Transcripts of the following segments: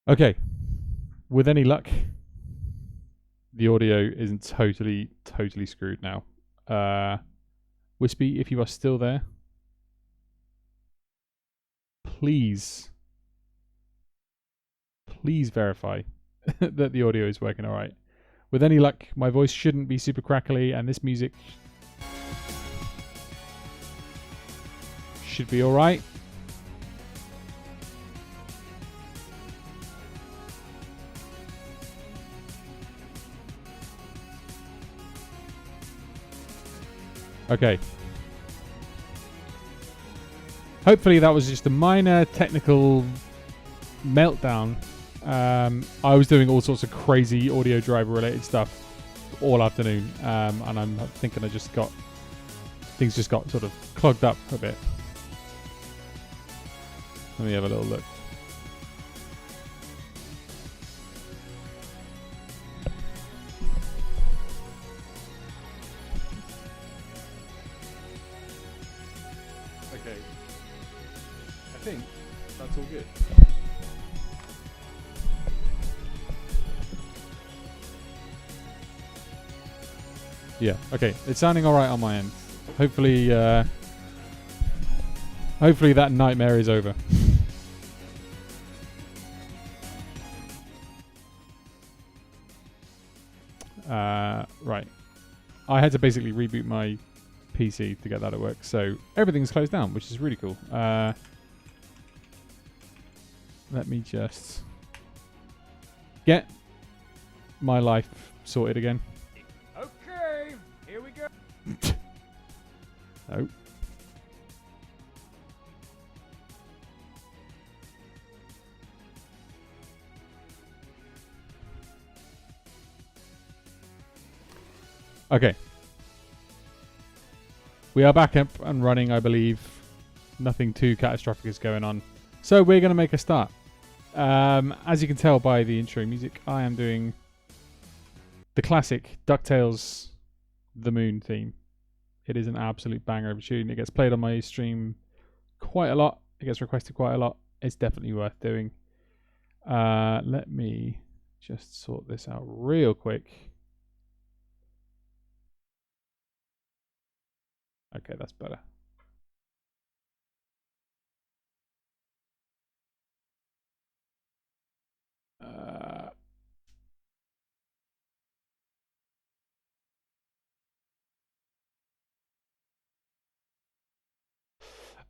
Okay, with any luck, the audio isn't totally screwed now. Wispy, if you are still there, please verify that the audio is working all right. With any luck, my voice shouldn't be super crackly, and this music should be all right. Okay. Hopefully that was just a minor technical meltdown. I was doing all sorts of crazy audio driver related stuff all afternoon, and I'm thinking things just got sort of clogged up a bit. Let me have a little look. Okay. I think that's all good. Yeah, okay. It's sounding alright on my end. Hopefully that nightmare is over. Right. I had to basically reboot my PC to get that to work, so everything's closed down, which is really cool. Let me just get my life sorted again. Okay, here we go. No. Okay. We are back up and running, I believe. Nothing too catastrophic is going on. So we're going to make a start. As you can tell by the intro music, I am doing the classic Ducktales The Moon theme. It is an absolute banger of a tune. It gets played on my stream quite a lot. It gets requested quite a lot. It's definitely worth doing. Let me just sort this out real quick. Okay, that's better.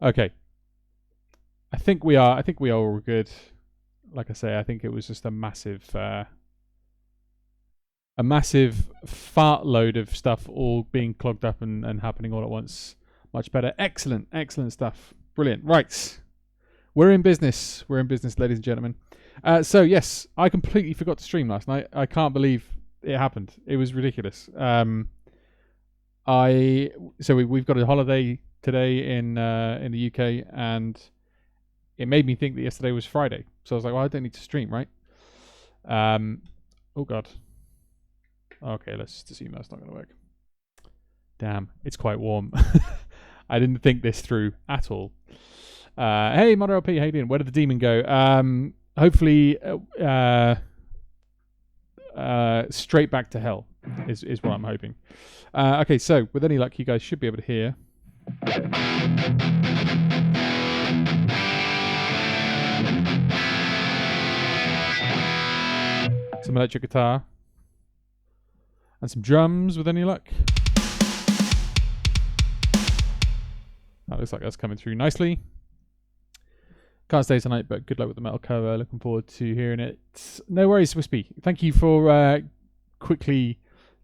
Okay. I think we are all good. Like I say, I think it was just a massive fart load of stuff all being clogged up and happening all at once. Much better. Excellent stuff. Brilliant. Right. We're in business, ladies and gentlemen. So yes, I completely forgot to stream last night. I can't believe it happened. It was ridiculous. We've got a holiday today in the UK, and it made me think that yesterday was Friday. So I was like, well, I don't need to stream, right? Oh god. Okay, let's just assume that's not going to work. Damn, it's quite warm. I didn't think this through at all. Hey, Mono P, how you doing? Where did the demon go? Hopefully, straight back to hell is what I'm hoping. Okay, so with any luck, you guys should be able to hear. Some electric guitar. And some drums with any luck. That looks like that's coming through nicely. Can't stay tonight, but good luck with the metal cover. Looking forward to hearing it. No worries, Wispy. Thank you for quickly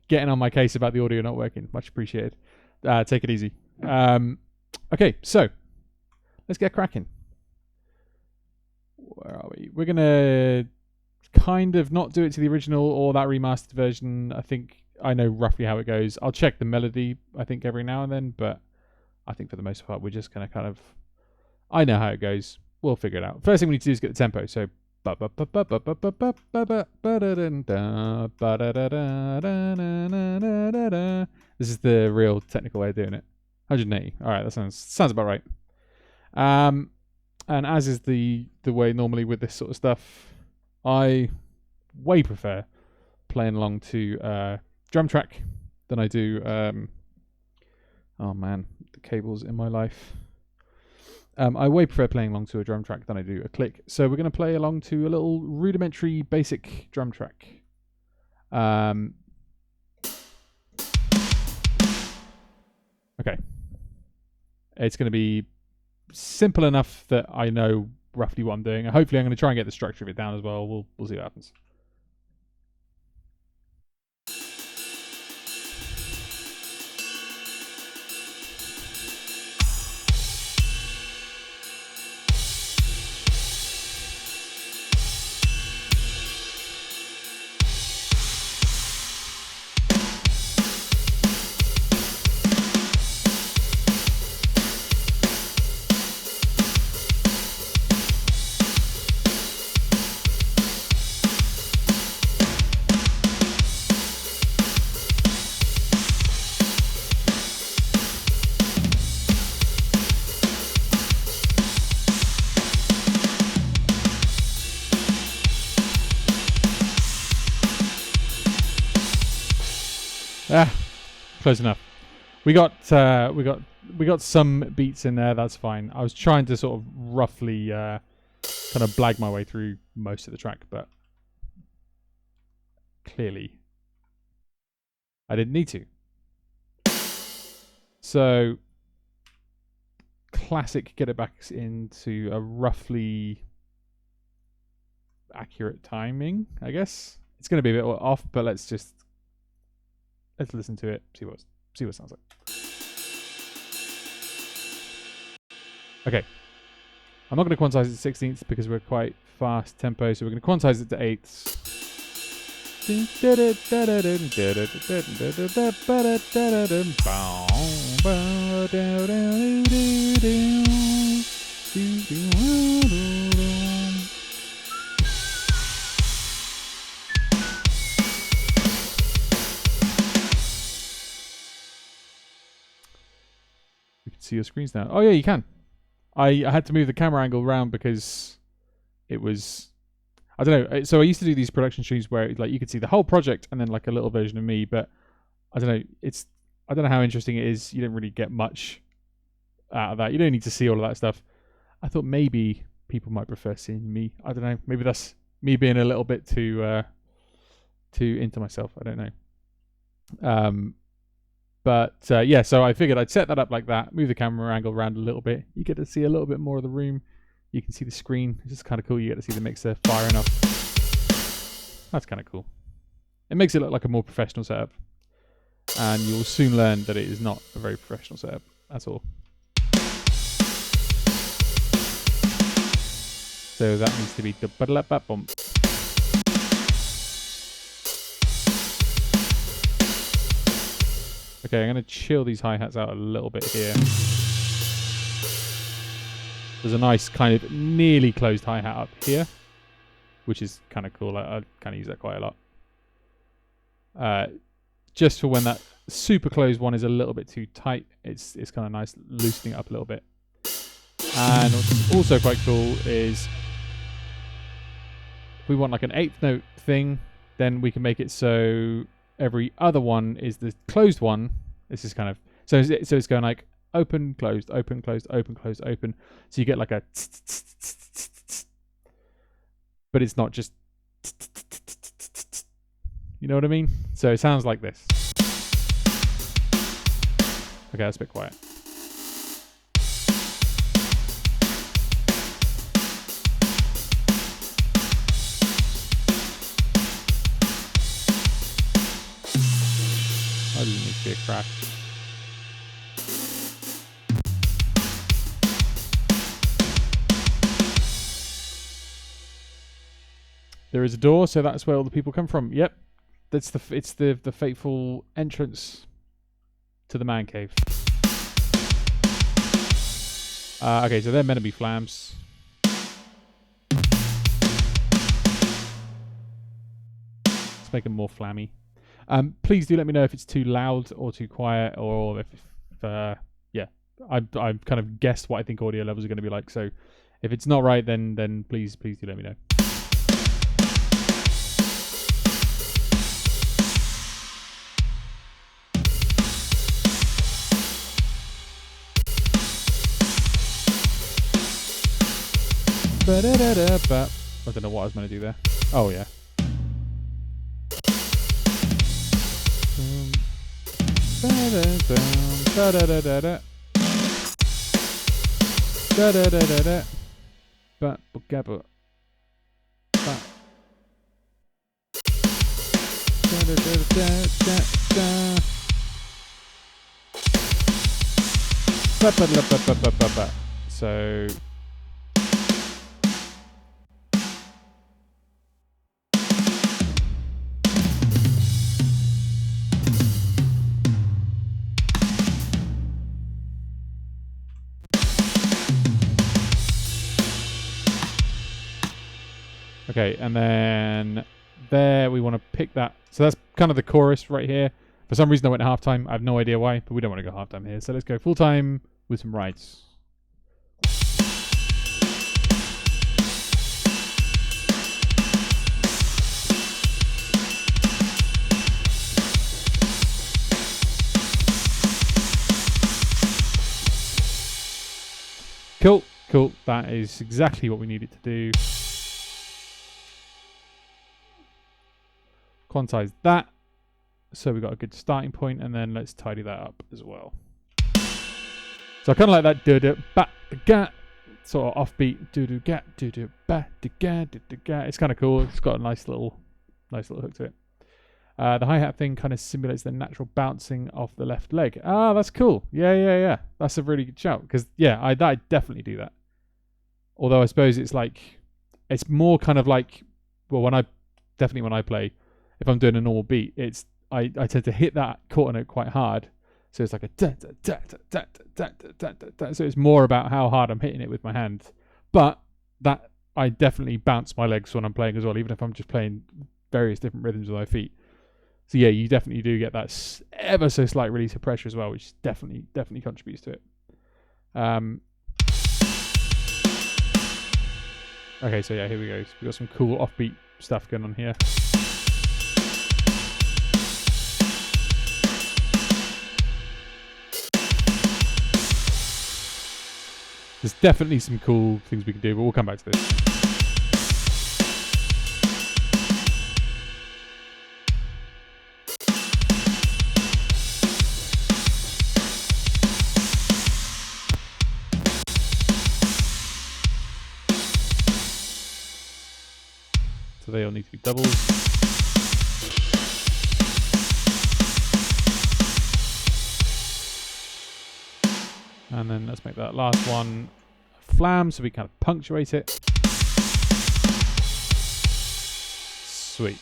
getting on my case about the audio not working. Much appreciated. Take it easy. Okay, so let's get cracking. Where are we? We're going to kind of not do it to the original or that remastered version. I think I know roughly how it goes. I'll check the melody, I think, every now and then, but I think for the most part, we're just going to kind of... I know how it goes. We'll figure it out. First thing we need to do is get the tempo. So... This is the real technical way of doing it. 180. All right, that sounds about right. And as is the way normally with this sort of stuff, I way prefer playing along to drum track than I do. Oh man, the cables in my life. I way prefer playing along to a drum track than I do a click. So we're going to play along to a little rudimentary basic drum track. Okay. It's going to be simple enough that I know roughly what I'm doing. Hopefully I'm going to try and get the structure of it down as well. We'll see what happens. Close enough. We got some beats in there. That's fine. I was trying to sort of roughly kind of blag my way through most of the track, but clearly I didn't need to. So classic, get it back into a roughly accurate timing. I guess it's going to be a bit off, but let's listen to it, see what it sounds like. Okay. I'm not going to quantize it to 16ths because we're quite fast tempo, so we're going to quantize it to 8ths. See your screens now. Oh yeah, you can. I had to move the camera angle around because it was, I don't know. So I used to do these production streams where like you could see the whole project and then like a little version of me, but I don't know. I don't know how interesting it is. You don't really get much out of that. You don't need to see all of that stuff. I thought maybe people might prefer seeing me. I don't know. Maybe that's me being a little bit too into myself. I don't know. But yeah, so I figured I'd set that up like that, move the camera angle around a little bit. You get to see a little bit more of the room. You can see the screen. It's just kind of cool. You get to see the mixer firing up. That's kind of cool. It makes it look like a more professional setup. And you'll soon learn that it is not a very professional setup. That's all. So that needs to be the bump. Okay, I'm going to chill these hi-hats out a little bit here. There's a nice kind of nearly closed hi-hat up here, which is kind of cool. I kind of use that quite a lot. Just for when that super closed one is a little bit too tight, it's kind of nice loosening it up a little bit. And what's also quite cool is if we want like an 8th note thing, then we can make it so every other one is the closed one. This is kind of so it's going like open, closed, open, closed, open, closed, open. So you get like a but it's not just you know what I mean? So it sounds like this. Okay, that's a bit quiet. That doesn't need to be a crash. There is a door, so that's where all the people come from. Yep, it's the fateful entrance to the man cave. Okay, so they're meant to be flams. Let's make them more flammy. Please do let me know if it's too loud or too quiet, or if yeah, I've kind of guessed what I think audio levels are going to be like. So if it's not right, then please do let me know. Ba-da-da-da-ba. I don't know what I was meant to do there. Oh, yeah. Da-da-da-da. Da-da-da-da-da. Ba-ba-gabba. Ba. Da-da-da-da-da-da. Ba-ba-da-ba-ba-ba-ba-ba. So... Okay, and then there we want to pick that. So that's kind of the chorus right here. For some reason I went halftime. I have no idea why, but we don't want to go halftime here. So let's go full time with some rides. Cool, cool. That is exactly what we needed to do. Quantize that. So we got a good starting point, and then let's tidy that up as well. So I kind of like that do-do ba ga sort of offbeat do-do ga do-do ba ga do-do ga. It's kind of cool. It's got a nice little hook to it. The hi-hat thing kind of simulates the natural bouncing off the left leg. Ah, that's cool. Yeah. That's a really good shout. Because yeah, I definitely do that. Although I suppose it's more kind of like, well, when I play, if I'm doing a normal beat, I tend to hit that quarter note quite hard. So it's like a da da da da da da da da da. So it's more about how hard I'm hitting it with my hand. But that I definitely bounce my legs when I'm playing as well, even if I'm just playing various different rhythms with my feet. So yeah, you definitely do get that ever so slight release of pressure as well, which definitely contributes to it. Okay, so yeah, here we go. So we've got some cool offbeat stuff going on here. There's definitely some cool things we can do, but we'll come back to this. So they all need to be doubles. And then let's make that last one a flam so we kind of punctuate it. Sweet.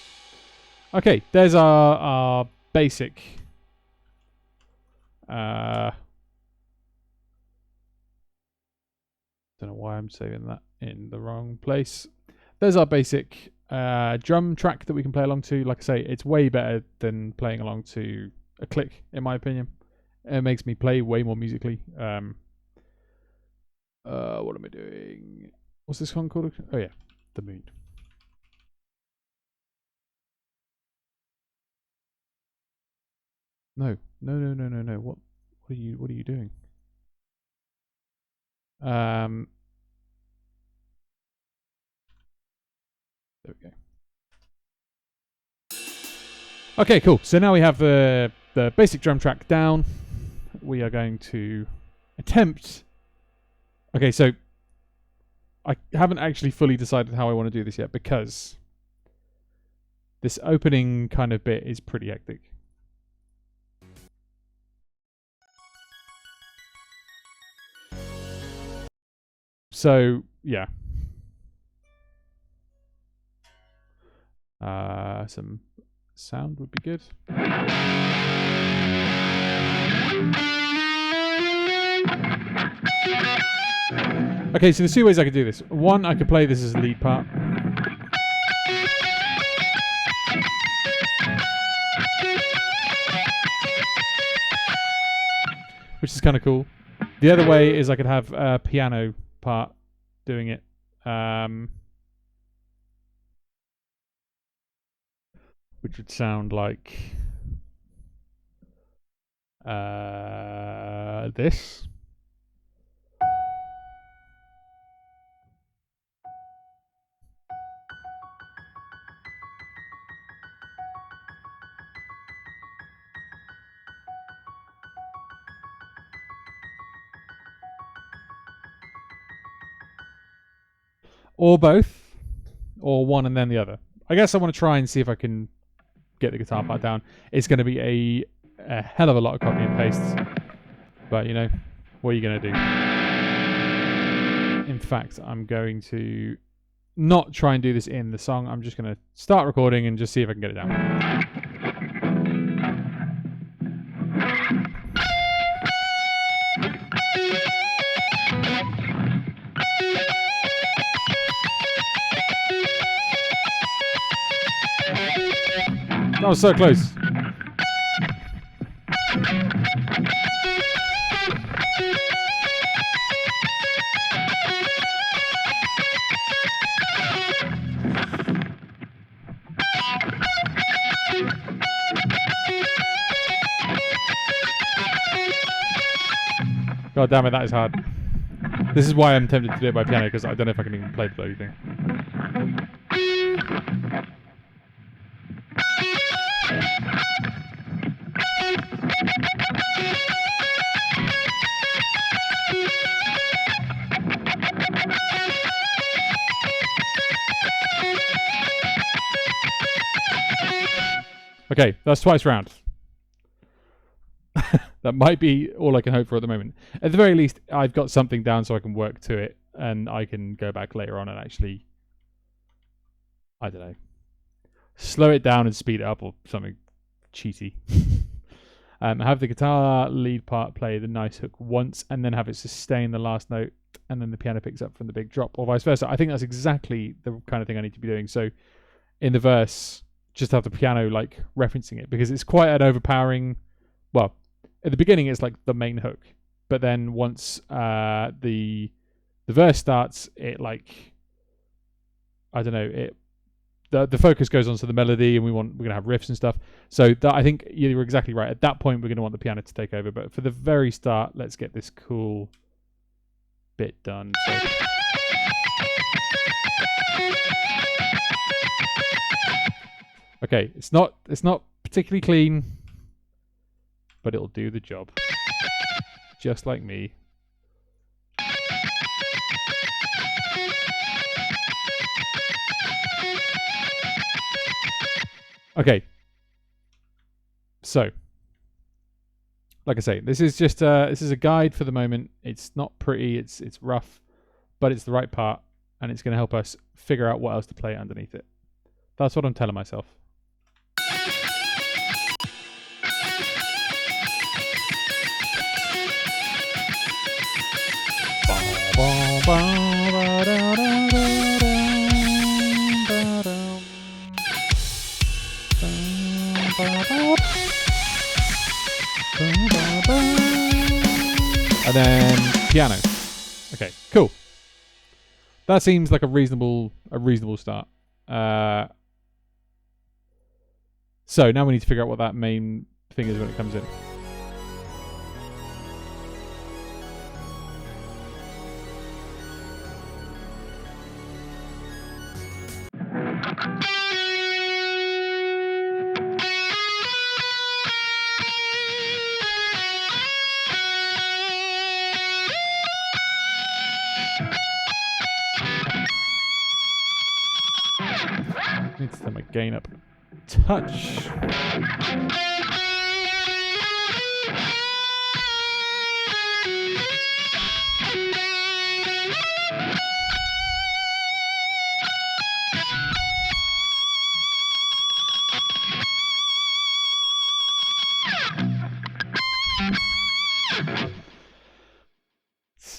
Okay, there's our basic don't know why I'm saving that in the wrong place. There's our basic drum track that we can play along to. Like I say, it's way better than playing along to a click, in my opinion. It makes me play way more musically. What am I doing? What's this one called? Oh yeah, the moon. No. What are you doing? There we go. Okay, cool. So now we have the basic drum track down. We are going to attempt. Okay, so I haven't actually fully decided how I want to do this yet because this opening kind of bit is pretty hectic. So, yeah. Some sound would be good. Okay, so there's two ways I could do this. One, I could play this as a lead part. Which is kind of cool. The other way is I could have a piano part doing it. Which would sound like this. or both, or one and then the other. I guess I want to try and see if I can get the guitar part down. It's going to be a hell of a lot of copy and pastes, but you know, what are you going to do? In fact, I'm going to not try and do this in the song. I'm just going to start recording and just see if I can get it down. That was so close. God damn it, that is hard. This is why I'm tempted to do it by piano, because I don't know if I can even play the bloody thing. Okay, that's twice round. That might be all I can hope for at the moment. At the very least, I've got something down so I can work to it, and I can go back later on and actually, I don't know, slow it down and speed it up or something cheaty. Have the guitar lead part play the nice hook once, and then have it sustain the last note, and then the piano picks up from the big drop, or vice versa. I think that's exactly the kind of thing I need to be doing. So in the verse, just have the piano like referencing it, because it's quite an overpowering, well, at the beginning it's like the main hook, but then once the verse starts, it like, I don't know, it the focus goes on to the melody, and we're gonna have riffs and stuff. So that, I think you're exactly right. At that point, we're gonna want the piano to take over. But for the very start, let's get this cool bit done. So. Okay, it's not particularly clean, but it'll do the job. Just like me. Okay. So, like I say, this is just this is a guide for the moment. It's not pretty, it's rough, but it's the right part, and it's going to help us figure out what else to play underneath it. That's what I'm telling myself. And then piano. Okay, cool. That seems like a reasonable start. So now we need to figure out what that main thing is when it comes in. Need to turn my gain up a touch.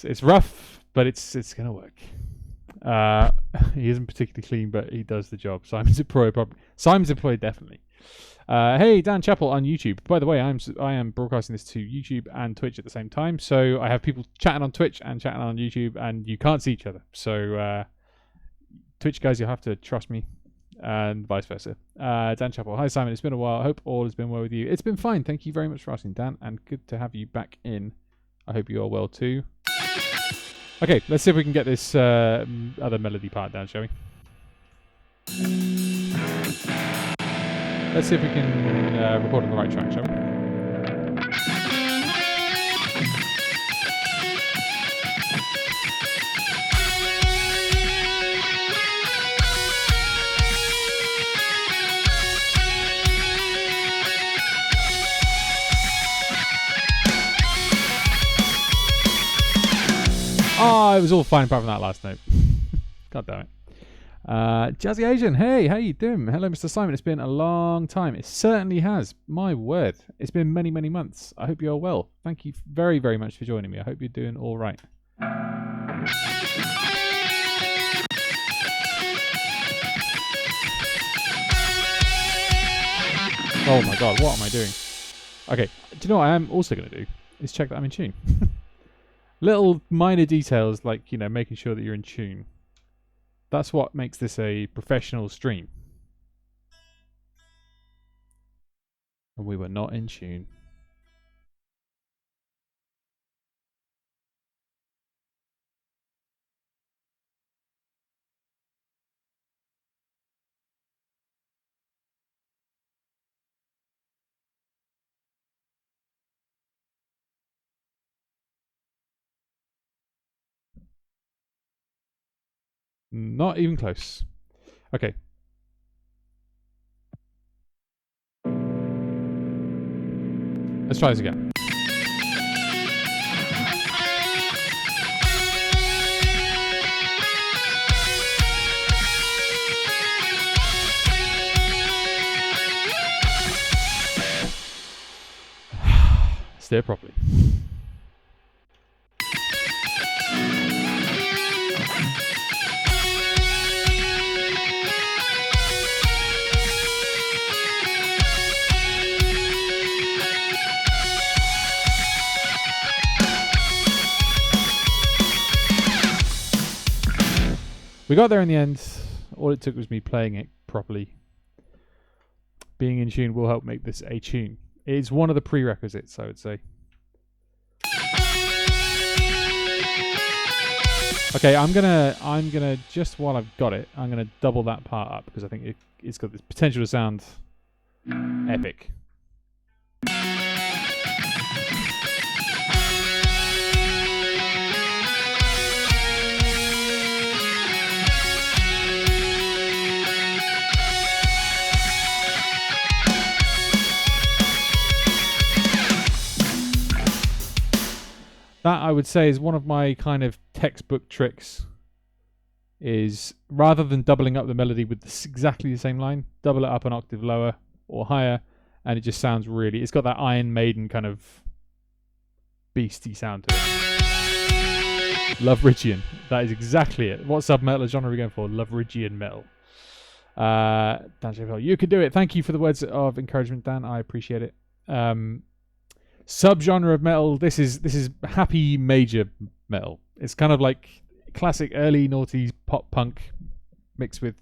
It's rough, but it's gonna work. He isn't particularly clean, but he does the job. Simon's employed definitely. Hey, Dan Chappell on YouTube. By the way, I am broadcasting this to YouTube and Twitch at the same time, so I have people chatting on Twitch and chatting on YouTube, and you can't see each other. So Twitch guys, you'll have to trust me, and vice versa. Dan Chappell. Hi Simon, it's been a while. I hope all has been well with you. It's been fine. Thank you very much for asking, Dan, and good to have you back in. I hope you are well too. Okay, let's see if we can get this other melody part down, shall we? Let's see if we can record on the right track, shall we? it was all fine apart from that last note. God damn it. Jazzy Asian, hey, how you doing? Hello, Mr. Simon. It's been a long time. It certainly has. My word. It's been many, many months. I hope you're well. Thank you very, very much for joining me. I hope you're doing all right. Oh my god, what am I doing? Okay, do you know what I am also going to do? Is check that I'm in tune. Little minor details like, you know, making sure that you're in tune. That's what makes this a professional stream. And we were not in tune. Not even close. Okay. Let's try this again. Steer properly. We got there in the end. All it took was me playing it properly. Being in tune will help make this a tune. It is one of the prerequisites, I would say. Okay, I'm gonna just while I've got it, I'm gonna double that part up because I think it's got this potential to sound epic. That, I would say, is one of my kind of textbook tricks, is rather than doubling up the melody with exactly the same line, double it up an octave lower or higher, and it just sounds really... It's got that Iron Maiden kind of beastie sound to it. Loveridgian. That is exactly it. What sub-metal genre are we going for? Loveridgian metal. Dan Sheffield, you can do it. Thank you for the words of encouragement, Dan. I appreciate it. Subgenre of metal. This is happy major metal. It's kind of like classic early noughties pop punk mixed with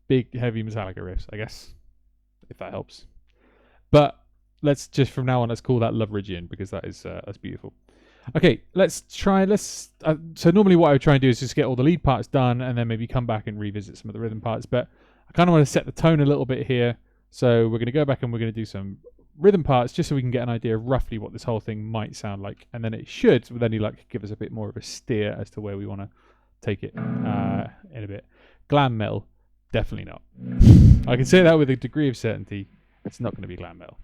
big heavy Metallica riffs, I guess, if that helps. But let's just from now on let's call that Loveridgian because that's beautiful. Okay, let's try. So normally what I would try and do is just get all the lead parts done and then maybe come back and revisit some of the rhythm parts. But I kind of want to set the tone a little bit here. So we're going to go back and we're going to do some rhythm parts just so we can get an idea of roughly what this whole thing might sound like, and then it should then like give us a bit more of a steer as to where we want to take it in a bit. Glam metal, definitely not. I can say that with a degree of certainty. It's not going to be glam metal.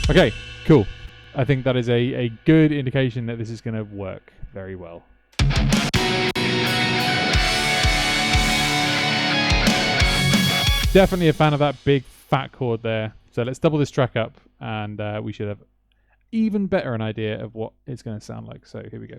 Okay, cool. I think that is a good indication that this is going to work very well. Definitely a fan of that big fat chord there. So let's double this track up and we should have even better an idea of what it's going to sound like. So here we go.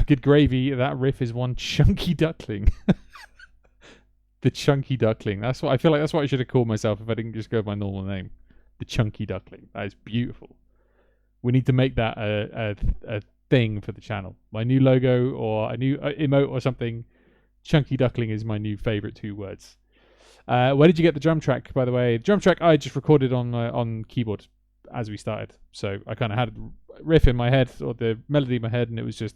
Good gravy. That riff is one chunky duckling. The chunky duckling. That's what I feel like. That's what I should have called myself if I didn't just go with my normal name. The chunky duckling. That is beautiful. We need to make that a thing for the channel. My new logo or a new emote or something. Chunky duckling is my new favorite 2 words. Where did you get the drum track, by the way? The drum track I just recorded on keyboard as we started. So I kind of had a riff in my head or the melody in my head, and it was just.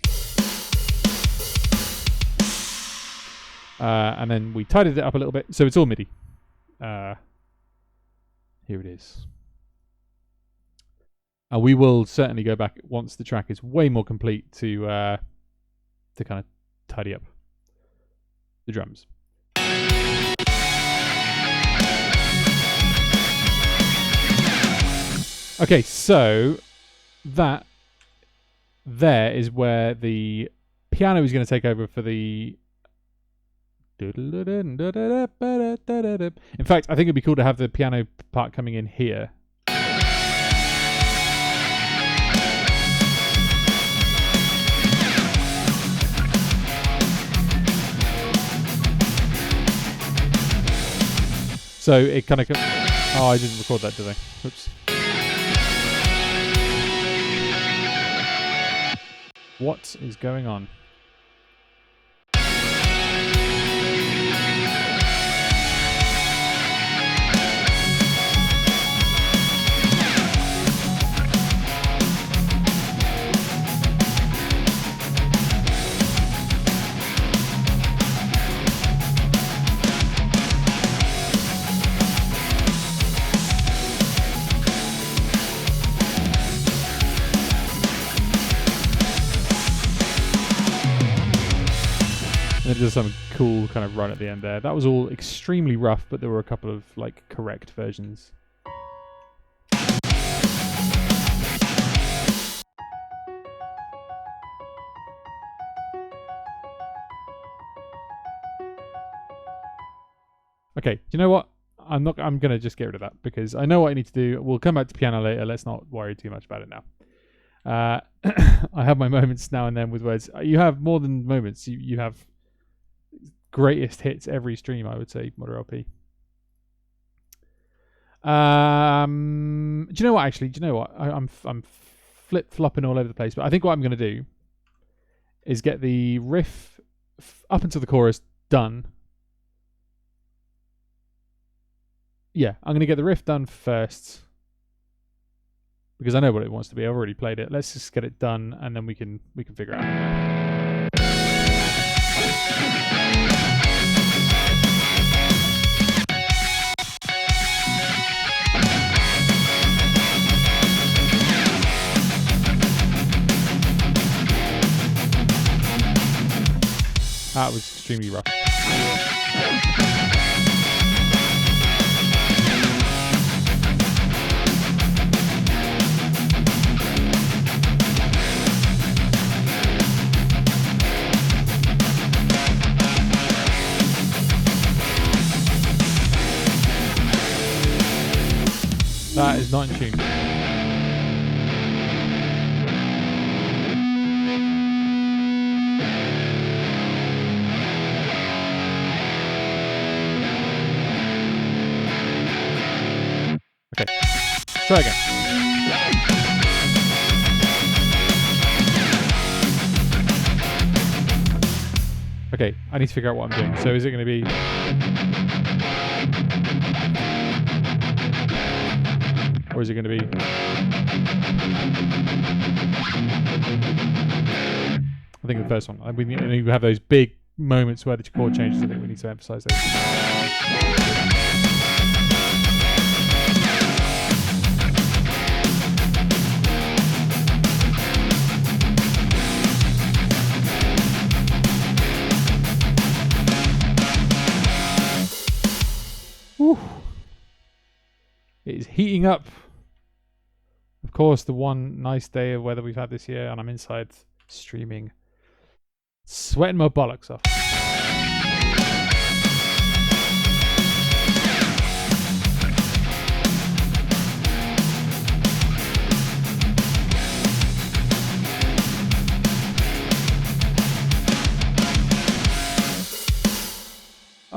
And then we tidied it up a little bit, so it's all MIDI. Here it is. And we will certainly go back once the track is way more complete to kind of tidy up the drums. Okay, so that there is where the piano is going to take over for the. In fact, I think it'd be cool to have the piano part coming in here. So it kind of. Oh, I didn't record that, did I? Oops. What is going on? And it does some cool kind of run at the end there. That was all extremely rough, but there were a couple of like correct versions. Okay, do you know what? I'm gonna just get rid of that because I know what I need to do. We'll come back to piano later. Let's not worry too much about it now. I have my moments now and then with words. You have more than moments. You have greatest hits every stream, I would say, Modder LP. Do you know what? Actually, do you know what? I'm flip flopping all over the place, but I think what I'm going to do is get the riff up until the chorus done. Yeah, I'm going to get the riff done first because I know what it wants to be. I've already played it. Let's just get it done, and then we can figure it out. That was extremely rough. That is not in tune. Okay, try again. Okay, I need to figure out what I'm doing. So is it going to be... Or is it going to be... I think the first one. We have those big moments where the chord changes. I think we need to emphasize those. Whew. It is heating up. Of course, the one nice day of weather we've had this year, and I'm inside streaming, sweating my bollocks off.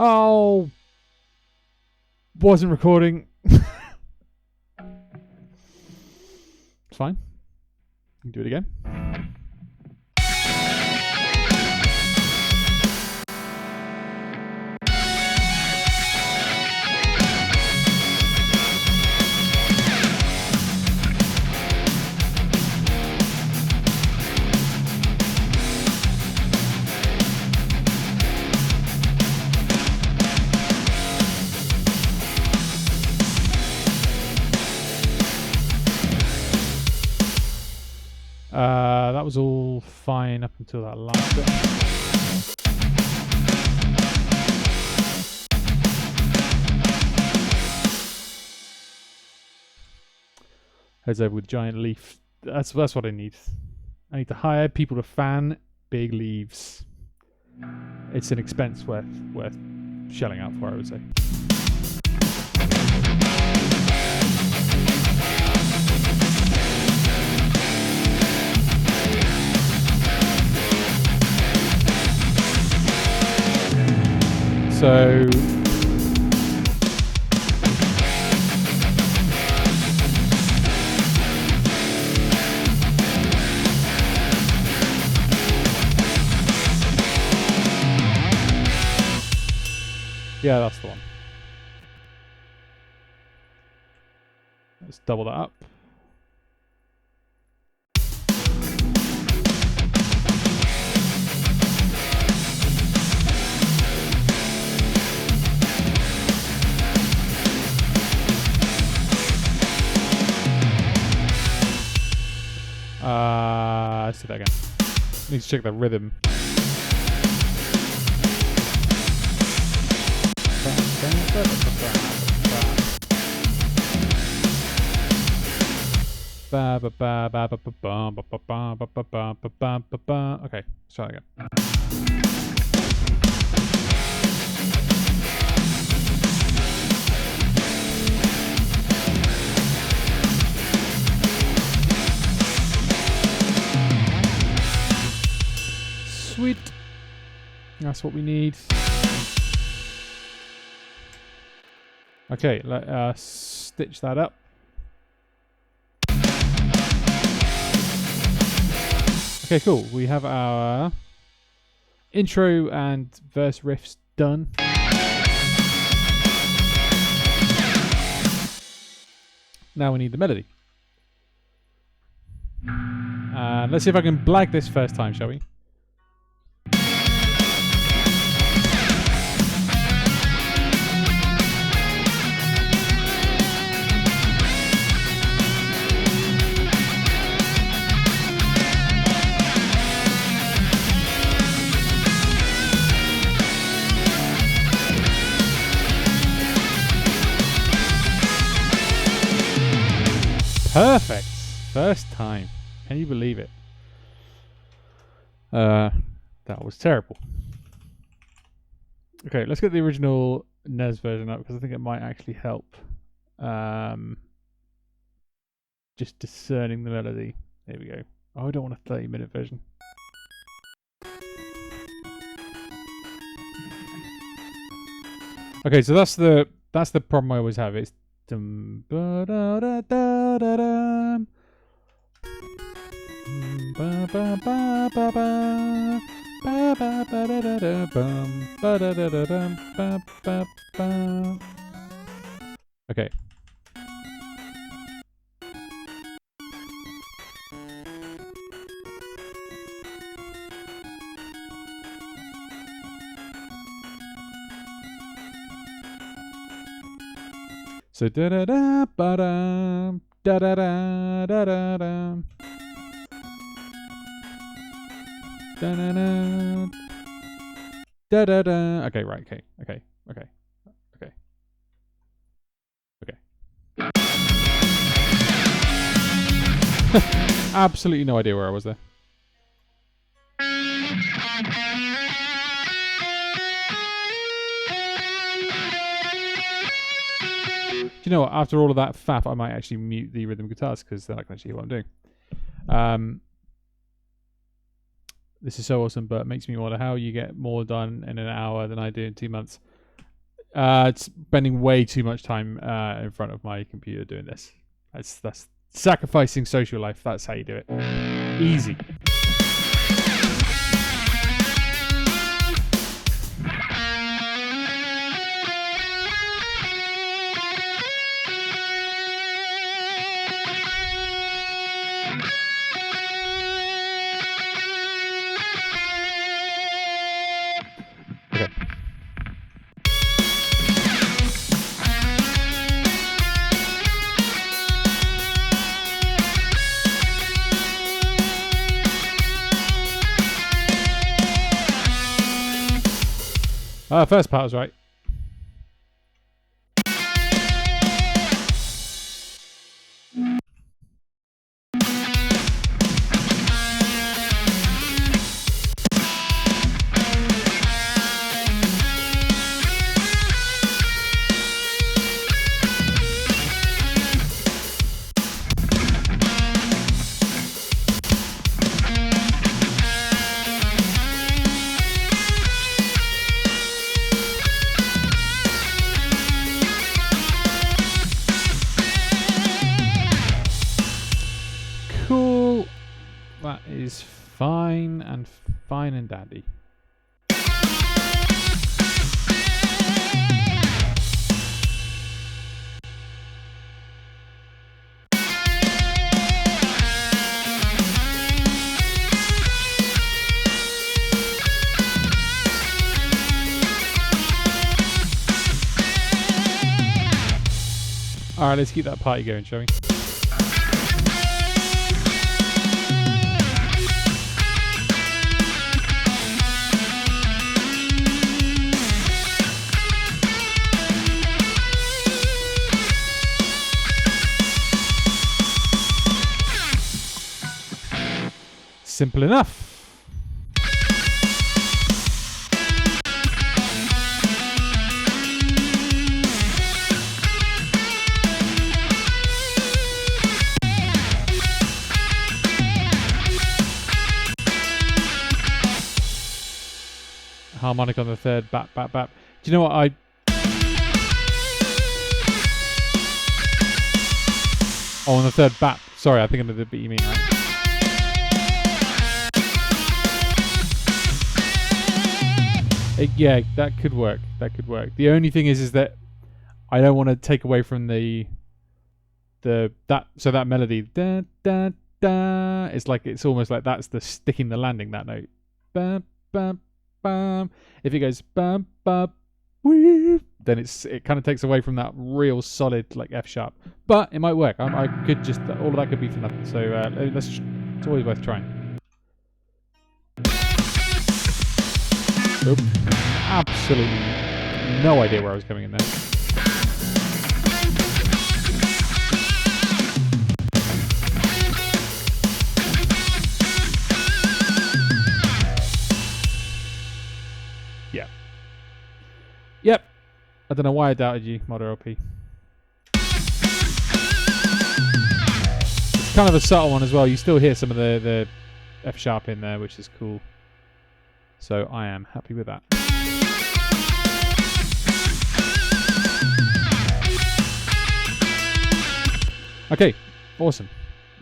Oh, wasn't recording. It's fine. You can do it again. That was all fine up until that last bit. Heads over with giant leaf. That's what I need. I need to hire people to fan big leaves. It's an expense worth shelling out for, I would say. So yeah, that's the one. Let's double that up. Let's do that again. Need to check the rhythm. Okay, let's try that again. Sweet. That's what we need. Okay, let us stitch that up. Okay, cool. We have our intro and verse riffs done. Now we need the melody. Let's see if I can blag this first time, shall we? Perfect. First time. Can you believe it? That was terrible. Okay, let's get the original NES version up because I think it might actually help. Just discerning the melody. There we go. Oh, I don't want a 30-minute version. Okay, so that's the problem I always have. It's dum ba da da da da dum ba ba ba ba ba ba ba ba da da da bum ba da da da dum ba ba ba. Okay. So da da da ba da da da da da da da da da da da. Okay, right. Okay. Absolutely no idea where I was there. Do you know what? After all of that faff, I might actually mute the rhythm guitars because then I can actually hear what I'm doing. This is so awesome, but it makes me wonder how you get more done in an hour than I do in 2 months. It's spending way too much time in front of my computer doing this. That's sacrificing social life. That's how you do it. Easy. First part was right. Cool. That is fine and dandy. All right, let's keep that party going, shall we? Simple enough. Harmonic on the third, bap, bap, bap. Do you know what Oh, on the third bap. Sorry, I think I know the beat you mean, right? Yeah, that could work. That could work. The only thing is that I don't want to take away from that melody. Da da da. It's like it's almost like that's the sticking the landing, that note. Bam bam bam. If it goes bam bam woo, then it kind of takes away from that real solid like F sharp. But it might work. I could just all of that could be for nothing. So it's always worth trying. Nope. Absolutely no idea where I was coming in there. Yeah. Yep. I don't know why I doubted you, Modder LP. It's kind of a subtle one as well. You still hear some of the F sharp in there, which is cool. So I am happy with that. Okay, awesome.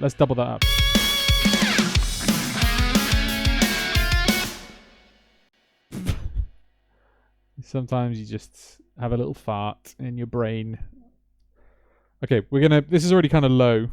Let's double that up. Sometimes you just have a little fart in your brain. Okay, this is already kind of low.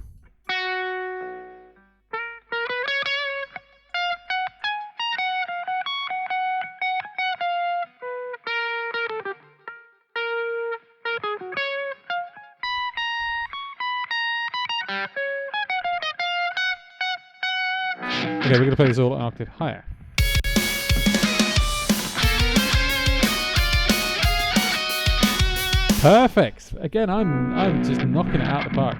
Okay, we're going to play this all an octave higher. Perfect. Again, I'm just knocking it out of the park.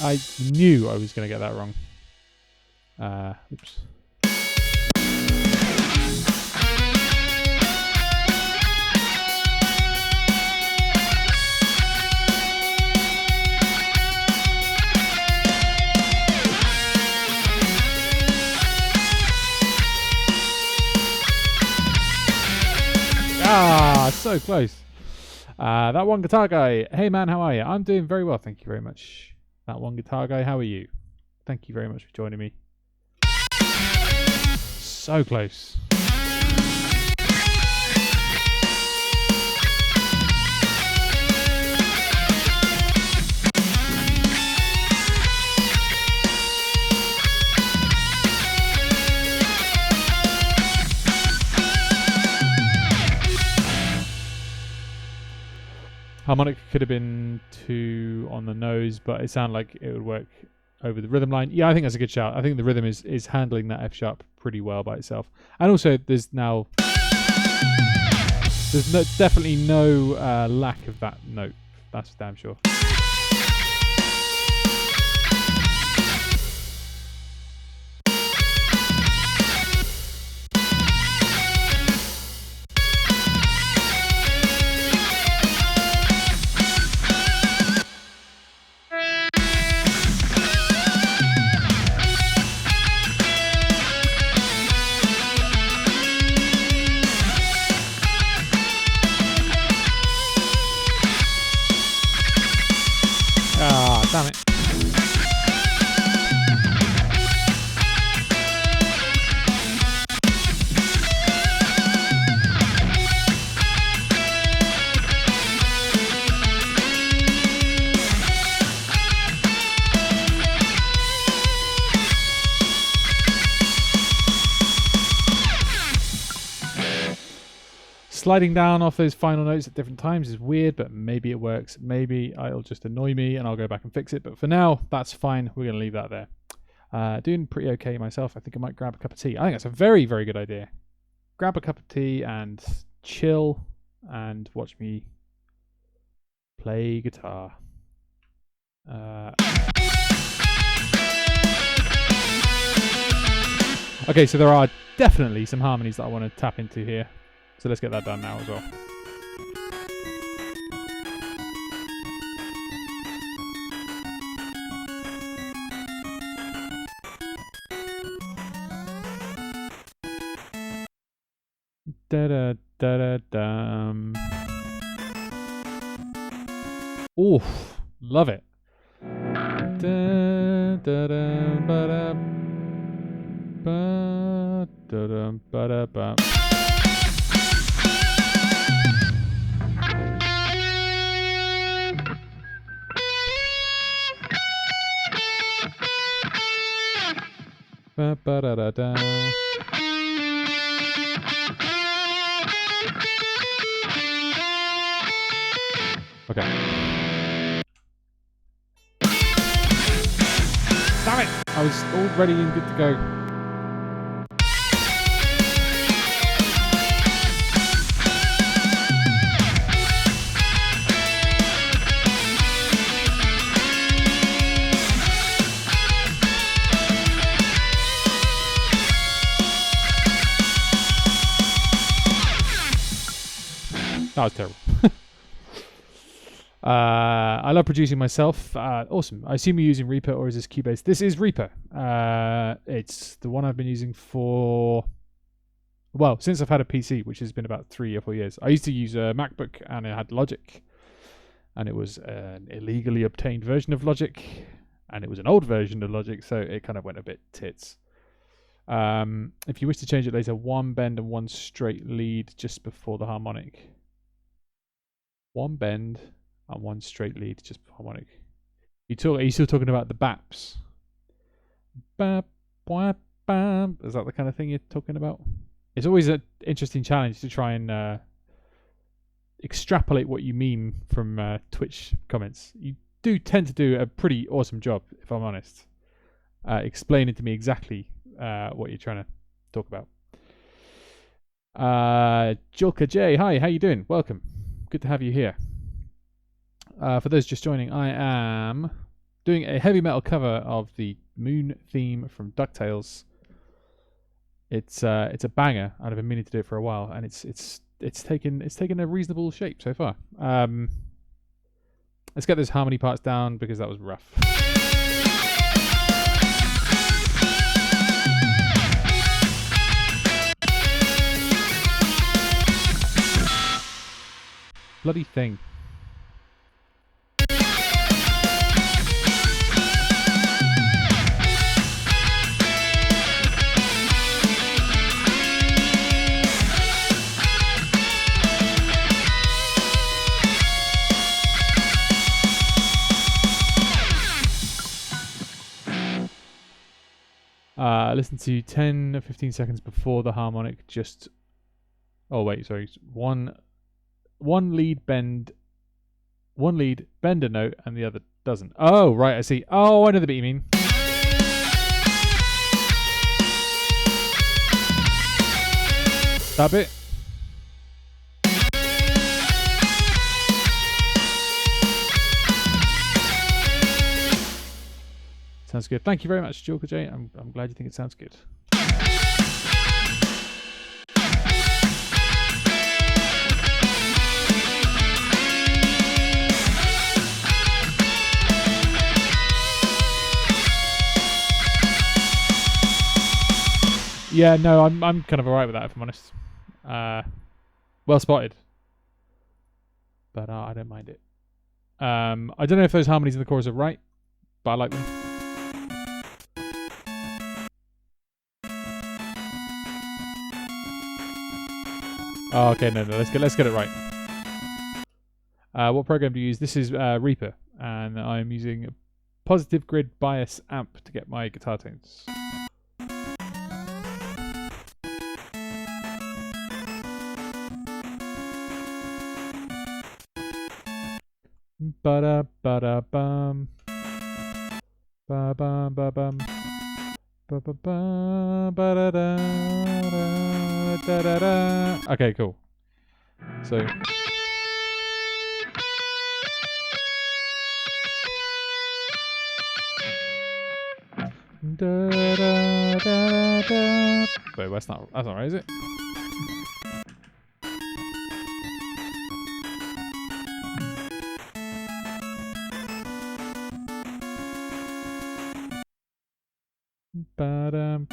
I knew I was going to get that wrong. Oops. Ah, so close. That one guitar guy. Hey man, how are you? I'm doing very well, thank you very much. That one guitar guy, how are you? Thank you very much for joining me. So close. Harmonic could have been 2 on the nose, but it sounded like it would work over the rhythm line. Yeah, I think that's a good shout. I think the rhythm is handling that F sharp pretty well by itself. And also, there's definitely no lack of that note. That's damn sure. Damn it. Sliding down off those final notes at different times is weird, but maybe it works. Maybe it'll just annoy me and I'll go back and fix it. But for now, that's fine. We're going to leave that there. Doing pretty okay myself. I think I might grab a cup of tea. I think that's a very, very good idea. Grab a cup of tea and chill and watch me play guitar. Okay, so there are definitely some harmonies that I want to tap into here. So let's get that done now as well. Da da da da dum. Oof, love it. Da da da ba da ba da da ba da ba. Ba ba da da da. Okay. Damn it! I was all ready and good to go. That was terrible. I love producing myself. Awesome. I assume you're using Reaper, or is this Cubase? This is Reaper. It's the one I've been using for, well, since I've had a PC, which has been about 3 or 4 years. I used to use a MacBook and it had Logic, and it was an illegally obtained version of Logic, and it was an old version of Logic, so it kind of went a bit tits. If you wish to change it later, 1 bend and 1 straight lead just before the harmonic. 1 bend and 1 straight lead just before harmonic. Are you still talking about the BAPs? Bap, bap, bap. Is that the kind of thing you're talking about? It's always an interesting challenge to try and extrapolate what you mean from Twitch comments. You do tend to do a pretty awesome job, if I'm honest, explaining to me exactly what you're trying to talk about. Julka J, hi, how you doing? Welcome. Good to have you here. For those just joining, I am doing a heavy metal cover of the Moon theme from Ducktales. It's a banger, and I've been meaning to do it for a while, and it's taken a reasonable shape so far. Let's get those harmony parts down because that was rough. Bloody thing. Listen to 10 or 15 seconds before the harmonic. Just, oh wait, sorry, one lead bend a note and the other doesn't. Oh right, I see. Oh, I know the bit you mean. That bit. Sounds good. Thank you very much, Joker J. I'm glad you think it sounds good. Yeah, no, I'm kind of alright with that, if I'm honest. Well spotted, but I don't mind it. I don't know if those harmonies in the chorus are right, but I like them. Oh, okay, no, let's get it right. What program do you use? This is Reaper, and I'm using a positive grid bias amp to get my guitar tones. Ba da ba da bum, ba bum ba bum, ba ba ba ba da da da da da. Okay, cool. So. Da, da, da, da. Wait, that's not right, is it? Ba-dum,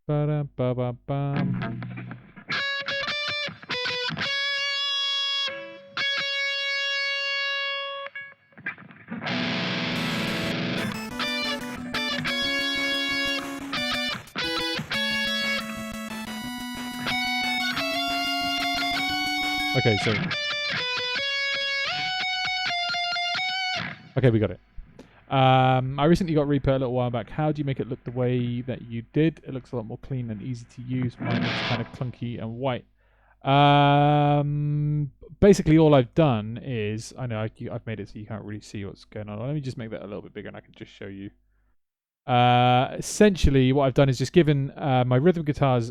ba-dum, ba-ba-bum. Okay, so... Okay, we got it. I recently got Reaper a little while back. How do you make it look the way that you did? It looks a lot more clean and easy to use. Mine is kind of clunky and white. Basically, all I've done is... I know I've made it so you can't really see what's going on. Let me just make that a little bit bigger and I can just show you. Essentially, what I've done is just given my rhythm guitars...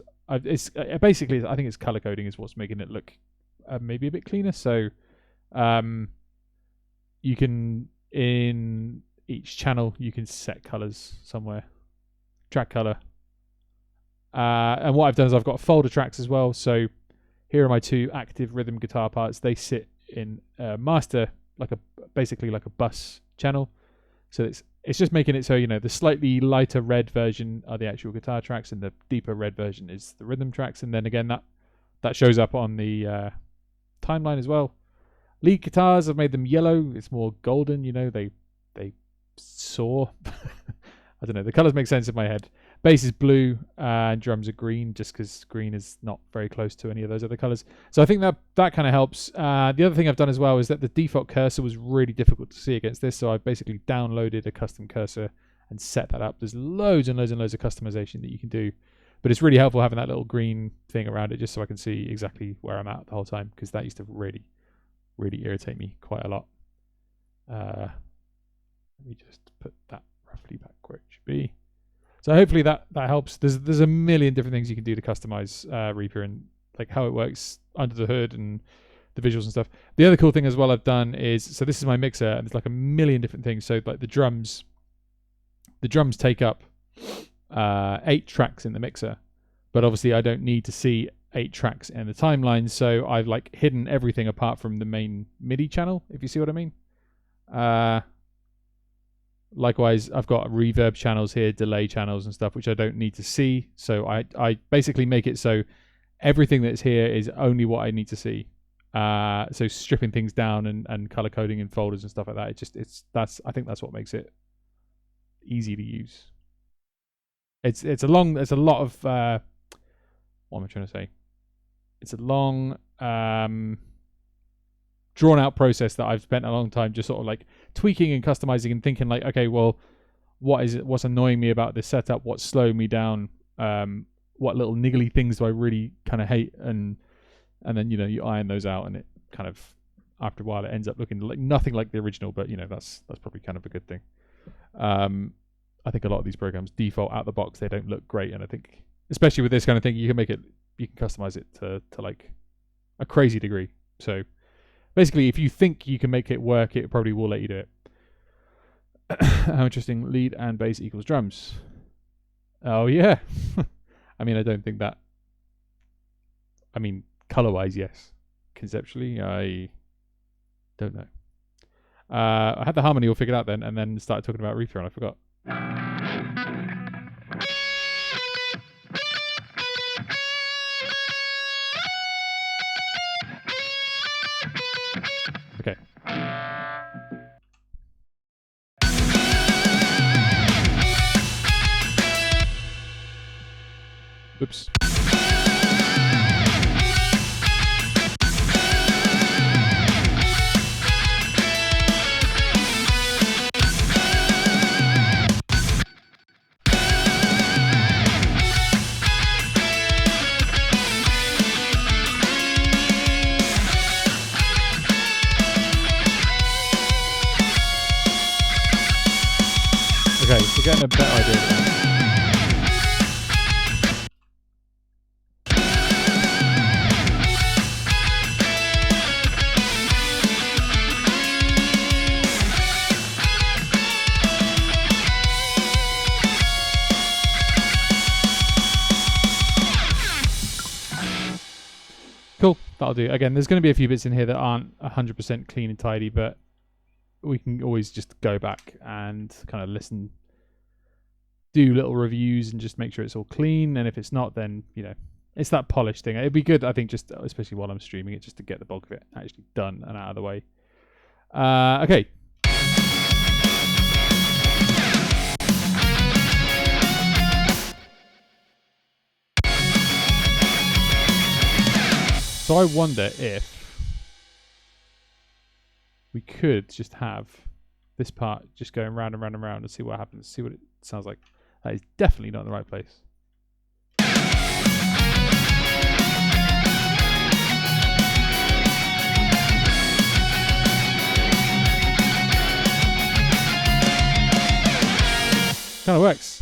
basically, I think it's color coding is what's making it look maybe a bit cleaner. So you can... in each channel you can set colors somewhere, track color, and what I've done is I've got folder tracks as well. So here are my two active rhythm guitar parts. They sit in master, basically like a bus channel. So it's just making it so, you know, the slightly lighter red version are the actual guitar tracks and the deeper red version is the rhythm tracks. And then again that shows up on the timeline as well. Lead guitars, I've made them yellow. It's more golden, you know, they soar. I don't know, the colours make sense in my head. Bass is blue and drums are green, just because green is not very close to any of those other colours. So I think that kind of helps. The other thing I've done as well is that the default cursor was really difficult to see against this, so I've basically downloaded a custom cursor and set that up. There's loads and loads and loads of customization that you can do, but it's really helpful having that little green thing around it just so I can see exactly where I'm at the whole time, because that used to really irritate me quite a lot. Let me just put that roughly back where it should be. So hopefully that helps. There's a million different things you can do to customize Reaper and like how it works under the hood and the visuals and stuff. The other cool thing as well I've done is, so this is my mixer, and there's like a million different things. So like the drums take up 8 tracks in the mixer, but obviously I don't need to see 8 tracks in the timeline, so I've like hidden everything apart from the main MIDI channel, if you see what I mean. Likewise, I've got reverb channels here, delay channels and stuff, which I don't need to see. So I basically make it so everything that's here is only what I need to see. So stripping things down and color coding in folders and stuff like that. I think that's what makes it easy to use. It's a lot of what am I trying to say? It's a long drawn out process that I've spent a long time just sort of like tweaking and customizing and thinking like, okay, well, what's annoying me about this setup? What's slowing me down? What little niggly things do I really kind of hate? And then, you iron those out, and it kind of, after a while, it ends up looking like nothing like the original, but that's probably kind of a good thing. I think a lot of these programs default out the box, they don't look great. And I think, especially with this kind of thing, you can customize it to like a crazy degree. So basically, if you think you can make it work, it probably will let you do it. How interesting. Lead and bass equals drums. Oh, yeah. I mean, I don't think that. I mean, color-wise, yes. Conceptually, I don't know. I had the harmony all figured out then, and then started talking about Aretha, and I forgot. Okay. Oops. Okay, we're getting a better idea of that. Cool, that'll do. Again, there's going to be a few bits in here that aren't 100% clean and tidy, but we can always just go back and kind of listen, do little reviews and just make sure it's all clean. And if it's not, then, it's that polished thing. It'd be good, I think, just especially while I'm streaming it, just to get the bulk of it actually done and out of the way. Okay. So I wonder if we could just have this part just going round and round and round and see what happens, see what it sounds like. That is definitely not in the right place. Kind of works.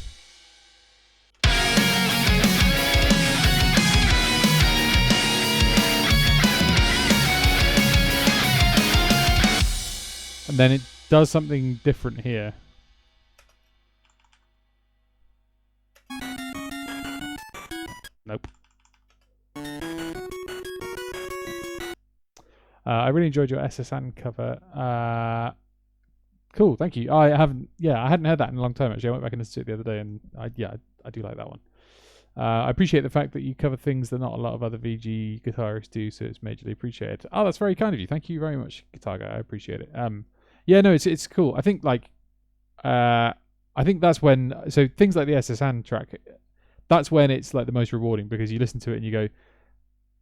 And then it does something different here. Nope. I really enjoyed your SSN cover. Cool, thank you. I hadn't heard that in a long time actually. I went back and listened to it the other day, and I do like that one. I appreciate the fact that you cover things that not a lot of other VG guitarists do, so it's majorly appreciated. Oh, that's very kind of you. Thank you very much, Guitar Guy. I appreciate it. Yeah, no, it's cool. I think I think that's when, so things like the SSN track, that's when it's like the most rewarding, because you listen to it and you go,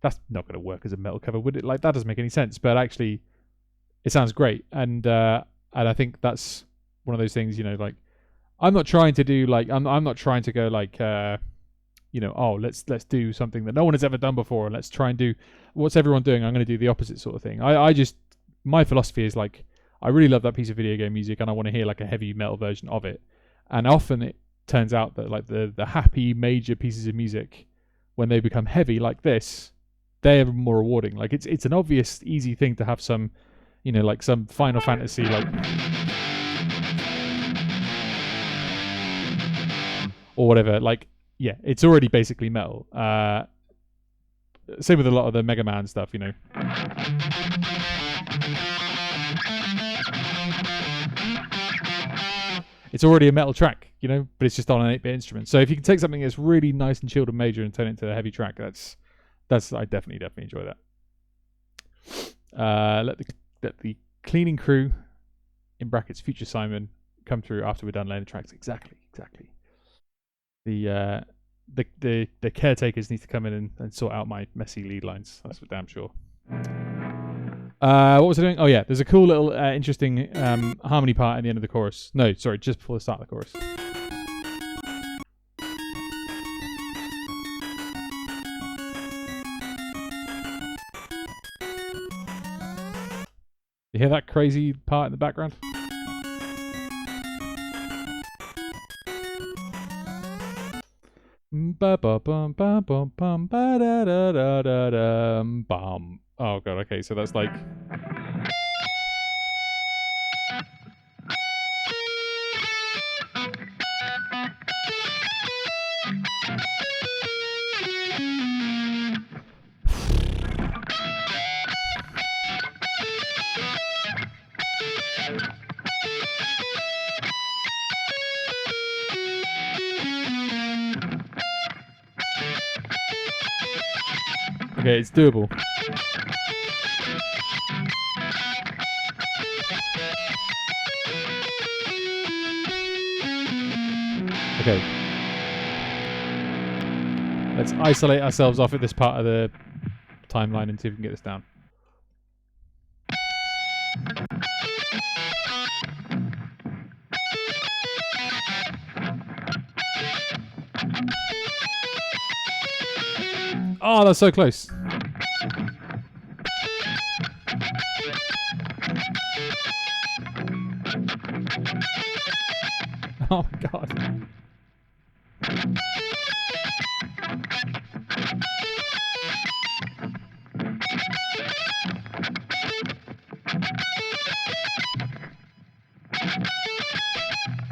that's not going to work as a metal cover, would it? Like, that doesn't make any sense, but actually it sounds great. And I think that's one of those things, like, I'm not trying to do like, I'm not trying to go like, let's do something that no one has ever done before, and let's try and do what's everyone doing. I'm going to do the opposite sort of thing. My philosophy is like, I really love that piece of video game music, and I want to hear like a heavy metal version of it. And often it turns out that like the happy major pieces of music, when they become heavy like this, they're more rewarding. Like it's an obvious, easy thing to have some, like some Final Fantasy like, or whatever. Like, yeah, it's already basically metal. Same with a lot of the Mega Man stuff, It's already a metal track, but it's just on an 8-bit instrument. So if you can take something that's really nice and chilled and major and turn it into a heavy track, that's I definitely enjoy that. Let the cleaning crew, in brackets future Simon, come through after we're done laying the tracks. Exactly. The caretakers need to come in and sort out my messy lead lines. That's for damn sure. What was I doing? Oh yeah, there's a cool little interesting harmony part at the end of the chorus. No, sorry, just before the start of the chorus. You hear that crazy part in the background? Oh god, okay, so that's like okay, it's doable. Okay. Let's isolate ourselves off at this part of the timeline and see if we can get this down. Oh, that's so close. Oh my god.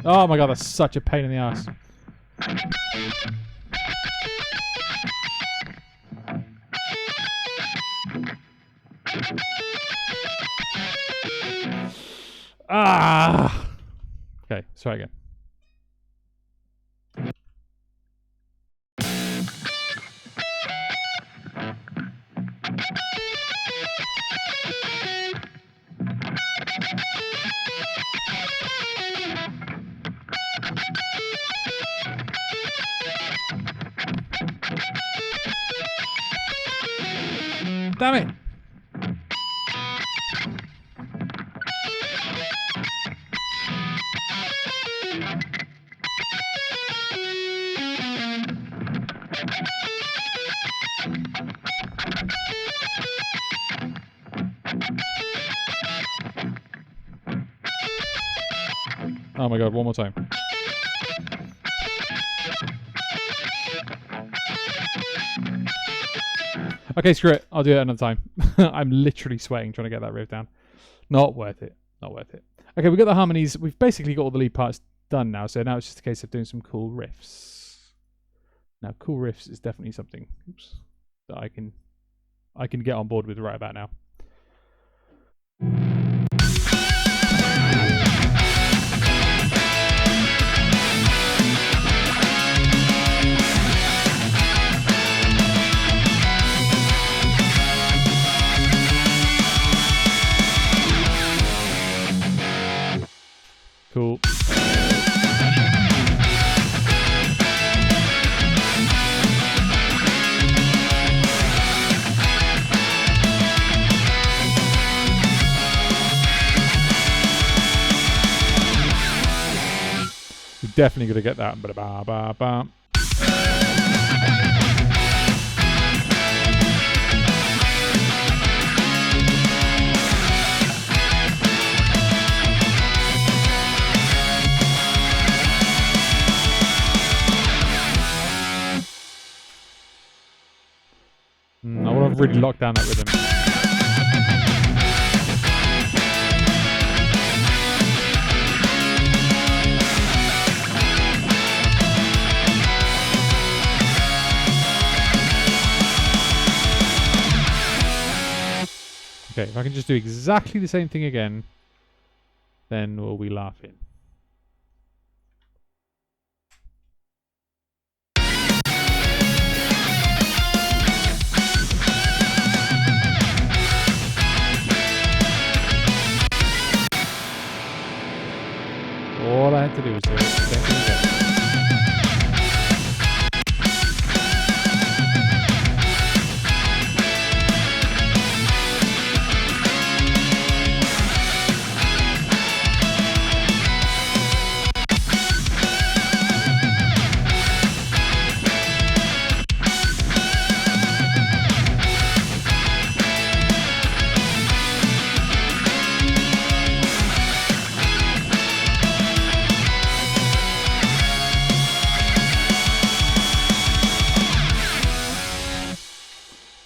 Oh my god, that's such a pain in the ass. Ah! Okay, let's try again. Damn it! Oh my god, one more time. Okay, screw it. I'll do it another time. I'm literally sweating trying to get that riff down. Not worth it. Not worth it. Okay, we've got the harmonies. We've basically got all the lead parts done now, so now it's just a case of doing some cool riffs. Now, cool riffs is definitely something that I can get on board with right about now. Cool. We're definitely gonna get that. Ba-ba-ba-ba. I've really locked down that rhythm. Okay, if I can just do exactly the same thing again, then we'll be laughing. All I had to do was do it. Same thing again.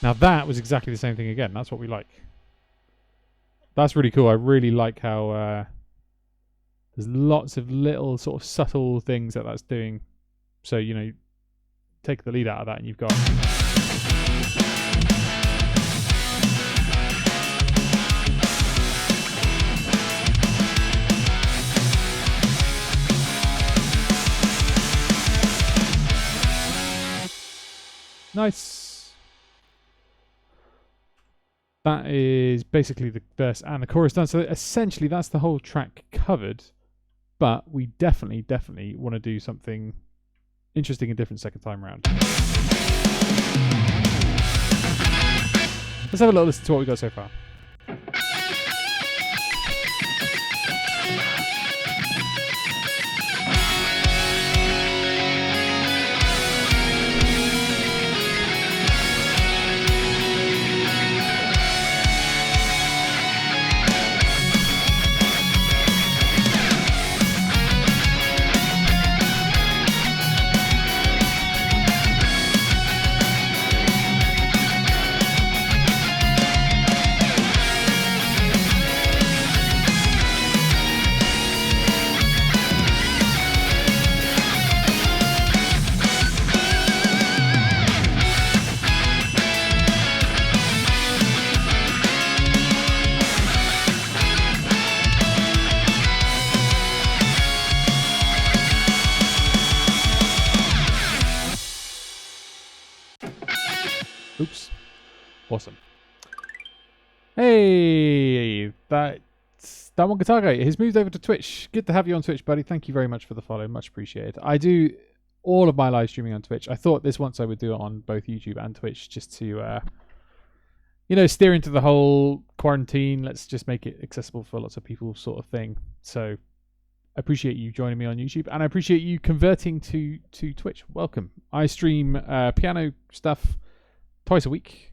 Now that was exactly the same thing again. That's what we like. That's really cool. I really like how there's lots of little sort of subtle things that that's doing. So, you know, take the lead out of that and you've got... Nice. That is basically the verse and the chorus done. So essentially that's the whole track covered. But we definitely want to do something interesting and different second time around. Let's have a little listen to what we got so far. Oops. Awesome. Hey, that's that one guitar guy. He's moved over to Twitch. Good to have you on Twitch, buddy. Thank you very much for the follow. Much appreciated. I do all of my live streaming on Twitch. I thought this once I would do it on both YouTube and Twitch just to, you know, steer into the whole quarantine. Let's just make it accessible for lots of people sort of thing. So I appreciate you joining me on YouTube, and I appreciate you converting to Twitch. Welcome. I stream piano stuff twice a week.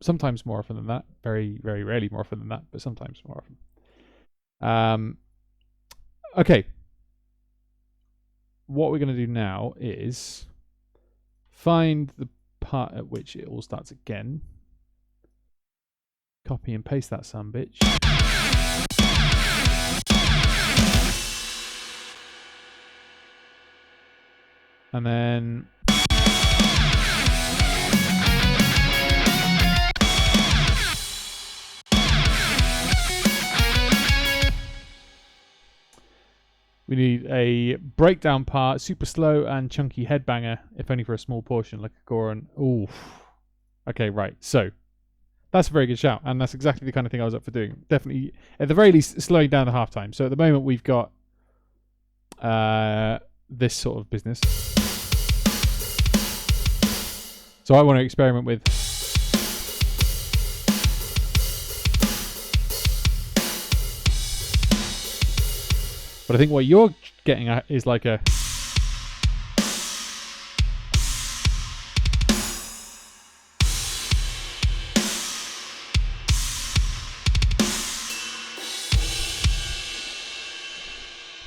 Sometimes more often than that. Very, very rarely more often than that, but sometimes more often. Okay. What we're going to do now is find the part at which it all starts again. Copy and paste that sumbitch. And then we need a breakdown part, super slow and chunky headbanger, if only for a small portion, like a Goron. Ooh. Okay, right. So that's a very good shout, and that's exactly the kind of thing I was up for doing. Definitely, at the very least, slowing down the halftime. So at the moment, we've got this sort of business. So I want to experiment with but I think what you're getting at is like a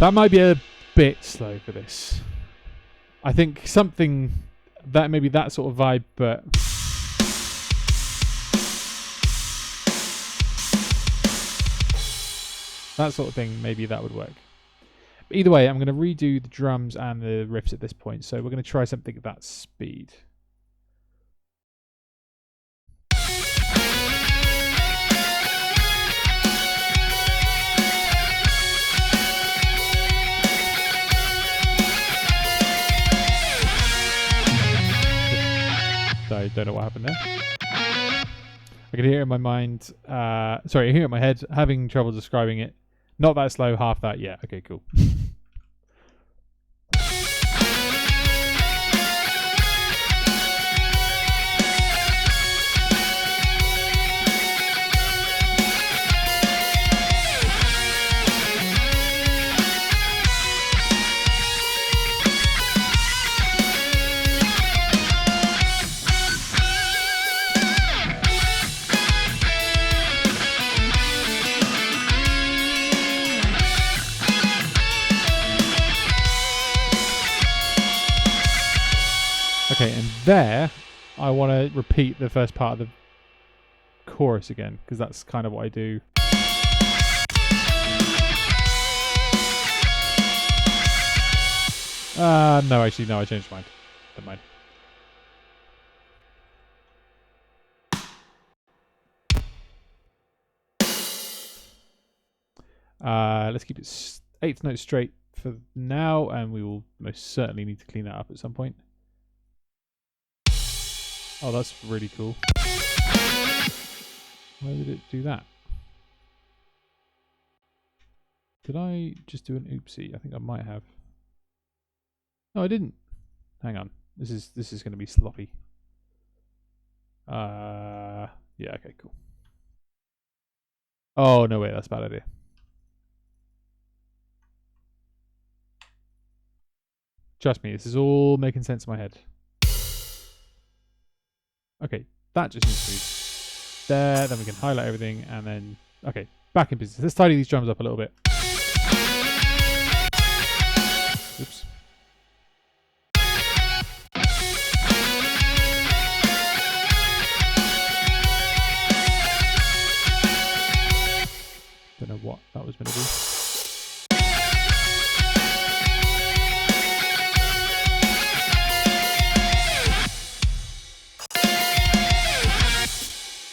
that might be a bit slow for this. I think something that maybe that sort of vibe, but That sort of thing, maybe that would work. But either way, I'm going to redo the drums and the riffs at this point. So we're going to try something at that speed. I don't know what happened there. I can hear it in my mind. Sorry, I hear it in my head. Having trouble describing it. Not that slow, half that. Yeah, okay, cool. Okay, and there, I want to repeat the first part of the chorus again, because that's kind of what I do. No, actually, no, I changed my mind. Never mind. Let's keep it 8th note straight for now, and we will most certainly need to clean that up at some point. Oh, that's really cool. Why did it do that? Did I just do an oopsie? I think I might have. No, I didn't. Hang on. This is going to be sloppy. Yeah, okay, cool. Oh, no, wait, that's a bad idea. Trust me, this is all making sense in my head. Okay, that just needs to be there. Then we can highlight everything and then... Okay, back in business. Let's tidy these drums up a little bit. Oops. Don't know what that was going to be.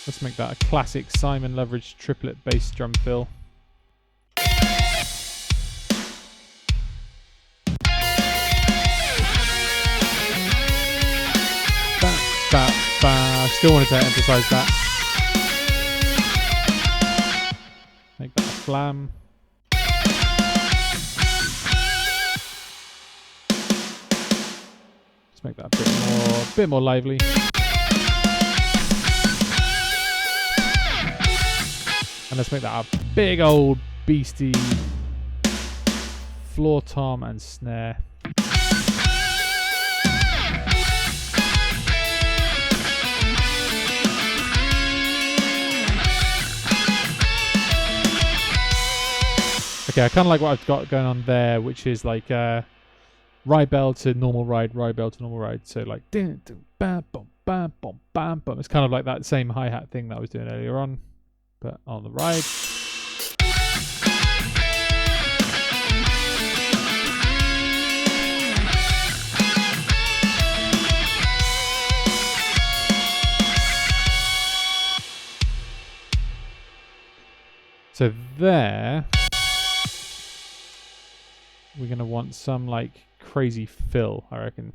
Let's make that a classic Simon Loveridge triplet bass drum fill. Still wanted to emphasize that. Make that a flam. Let's make that a bit more lively. And let's make that a big old beastie floor tom and snare. Okay, I kind of like what I've got going on there, which is like ride bell to normal ride bell to normal ride. So like dun, dun, bam, bum, bam, bum, bam, bum. It's kind of like that same hi-hat thing that I was doing earlier on, but on the ride. So there, we're going to want some like crazy fill, I reckon.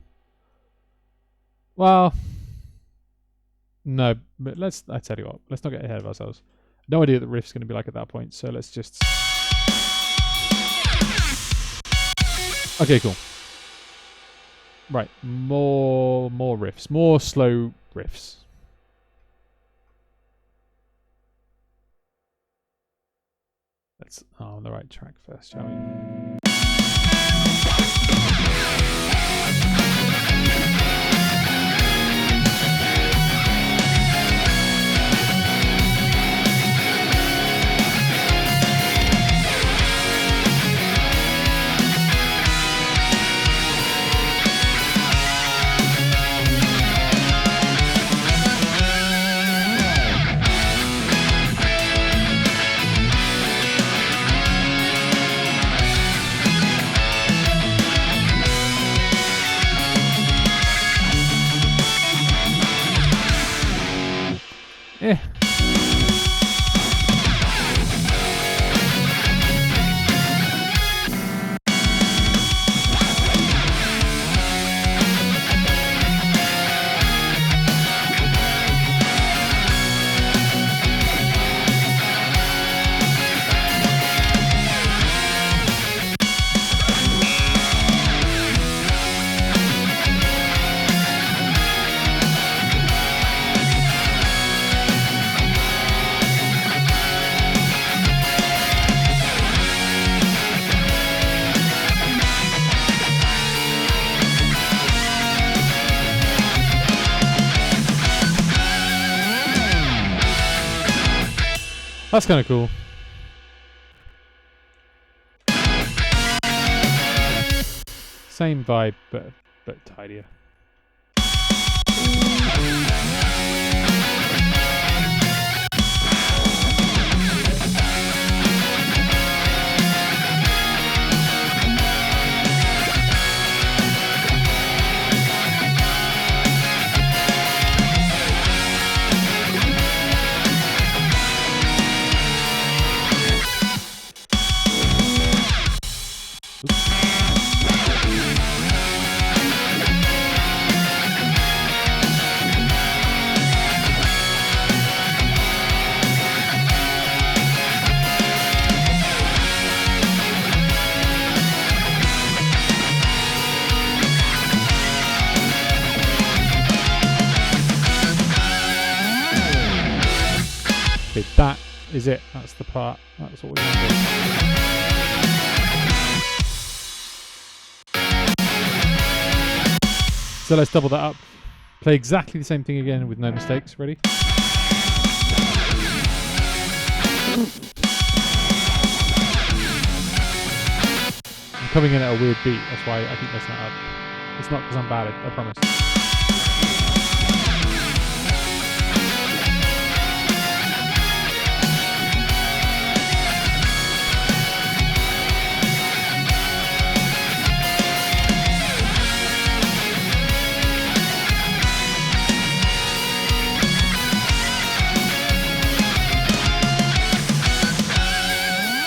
Well, no, but I tell you what, let's not get ahead of ourselves. No idea what the riff's going to be like at that point, so let's just... Okay, cool. Right, more riffs, more slow riffs. Let's on the right track first, shall we? That's kind of cool. Same vibe, but tidier. Okay, that is it. That's the part. That's what we're going to do. So let's double that up. Play exactly the same thing again with no mistakes. Ready? I'm coming in at a weird beat. That's why I keep messing it up. It's not because I'm bad at it, I promise.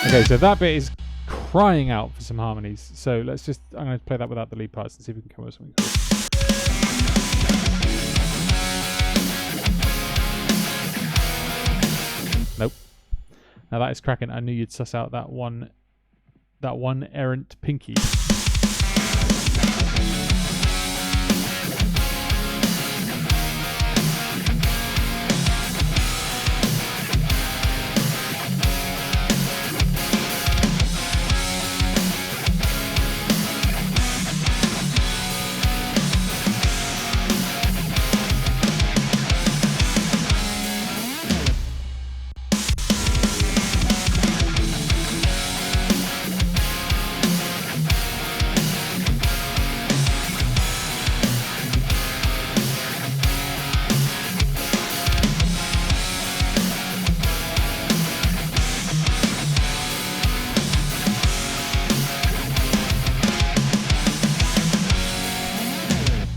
Okay, so that bit is crying out for some harmonies. So let's just, I'm going to play that without the lead parts and see if we can come up with something cool. Nope. Now that is cracking. I knew you'd suss out that one errant pinky.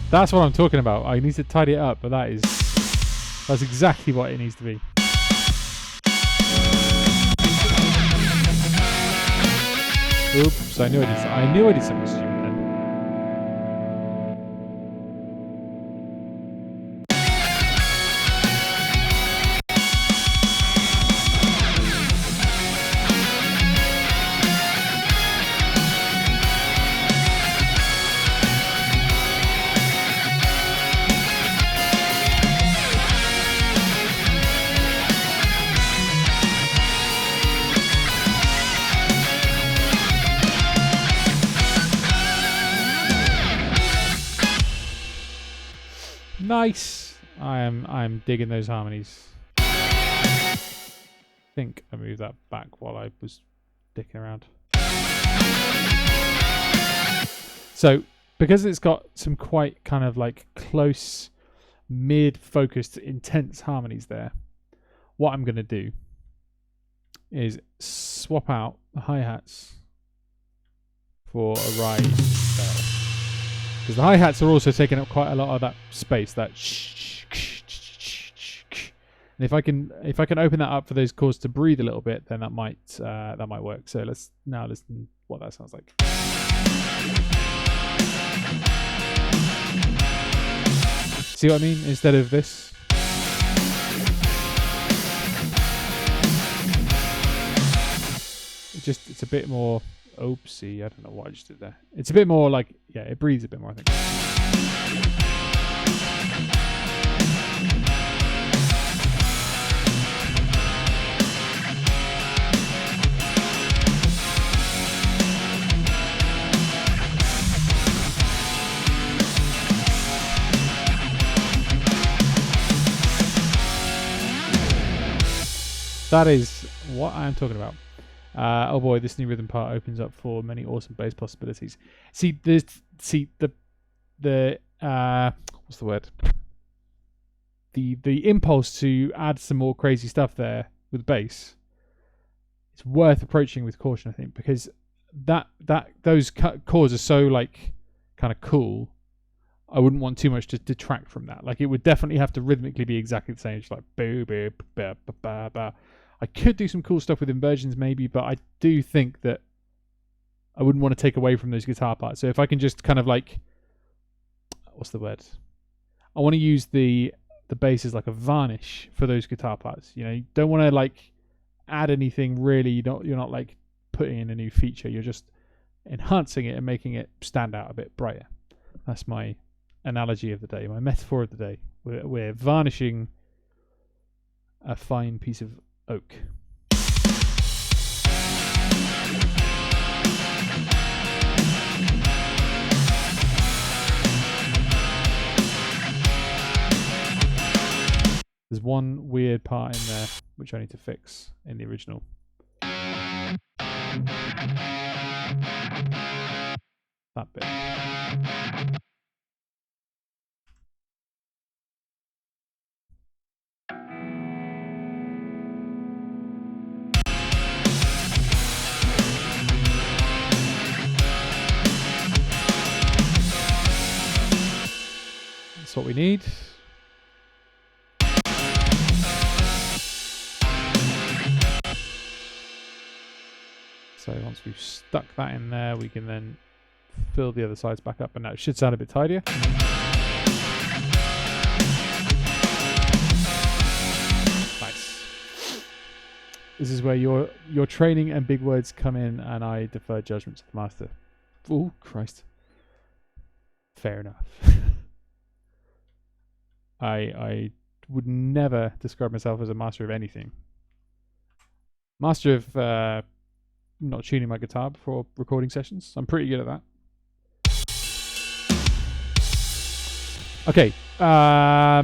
That's what I'm talking about. I need to tidy it up, but that's exactly what it needs to be. Oops, I knew I did something stupid then. Nice. I'm digging those harmonies. I think I moved that back while I was dicking around. So because it's got some quite kind of like close, mid-focused, intense harmonies there, what I'm going to do is swap out the hi-hats for a ride bell. Because the hi-hats are also taking up quite a lot of that space, that and if I can open that up for those chords to breathe a little bit, then that might work. So let's now listen what that sounds like. See what I mean? Instead of this. It's a bit more oopsie. I don't know what I just did there. It's a bit more like, yeah, it breathes a bit more, I think. That is what I'm talking about. Oh boy, this new rhythm part opens up for many awesome bass possibilities. See, what's the word? The impulse to add some more crazy stuff there with bass. It's worth approaching with caution, I think, because those chords are so like kind of cool. I wouldn't want too much to detract from that. Like, it would definitely have to rhythmically be exactly the same. It's like boo boo ba ba ba ba. I could do some cool stuff with inversions maybe, but I do think that I wouldn't want to take away from those guitar parts. So if I can just kind of like, what's the word? I want to use the bass as like a varnish for those guitar parts. You know, you don't want to like add anything really. You're not like putting in a new feature. You're just enhancing it and making it stand out a bit brighter. That's my analogy of the day, my metaphor of the day. We're varnishing a fine piece of oak. There's one weird part in there which I need to fix in the original. That bit. That's what we need. So once we've stuck that in there, we can then fill the other sides back up, and now it should sound a bit tidier. Nice. This is where your training and big words come in, and I defer judgment to the master. Oh, Christ. Fair enough. I would never describe myself as a master of anything. Master of not tuning my guitar before recording sessions. I'm pretty good at that. Okay. I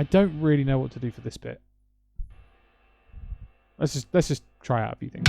don't really know what to do for this bit. Let's just try out a few things.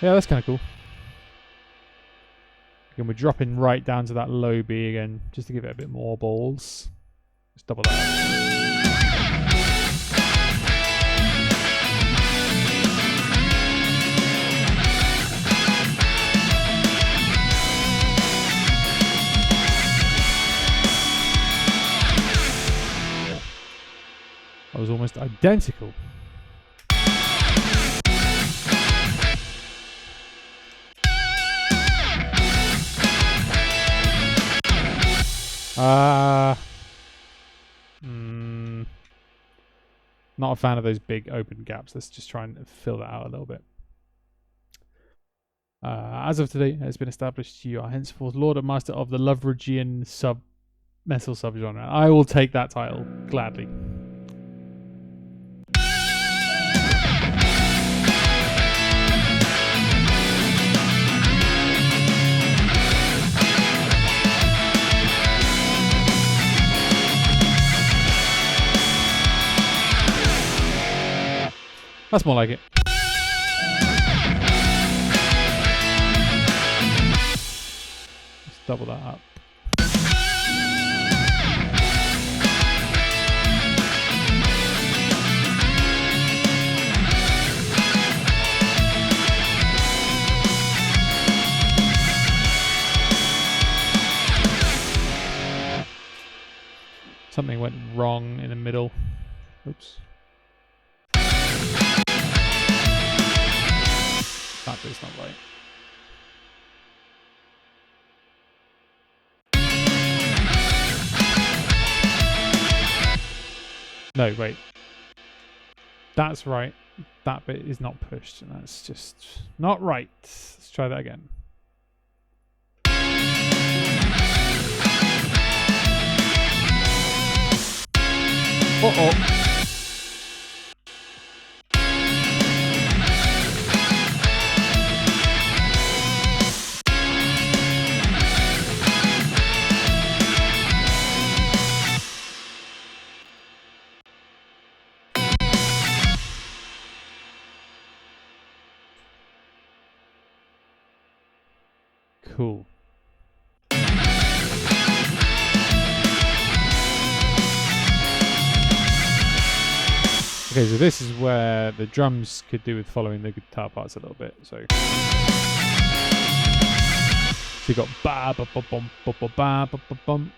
Yeah, that's kind of cool. Again, we're dropping right down to that low B again, just to give it a bit more balls. Just double that. That was almost identical. Not a fan of those big open gaps. Let's just try and fill that out a little bit. As of today, it's been established you are henceforth Lord and Master of the Loveridgian metal subgenre. I will take that title gladly. That's more like it. Let's double that up. Something went wrong in the middle. Oops. That bit's not right. No, wait. That's right. That bit is not pushed. That's just not right. Let's try that again. Uh-oh. Cool. Okay, so this is where the drums could do with following the guitar parts a little bit. So you got ba ba ba bum ba ba ba ba ba bum.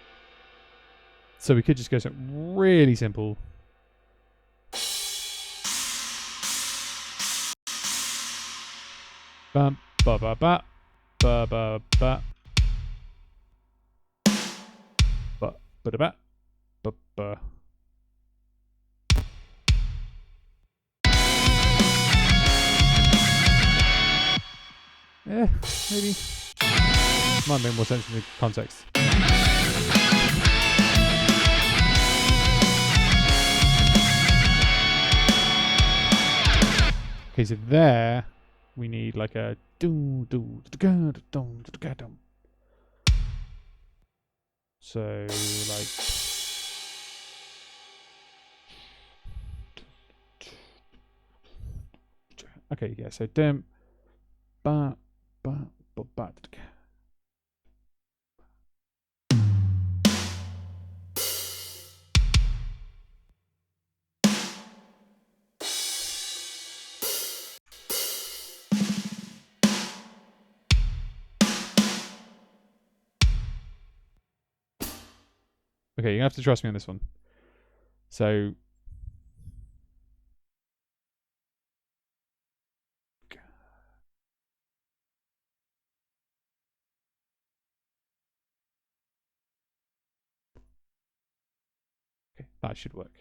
So we could just go something really simple. Bum ba ba ba ba ba ba ba ba da ba ba ba. Yeah, maybe. Might make more sense in the context. Okay, so there we need like a do do do do do do. So like okay, yeah, so dim ba ba ba ba. Okay, you have to trust me on this one. So okay, that should work.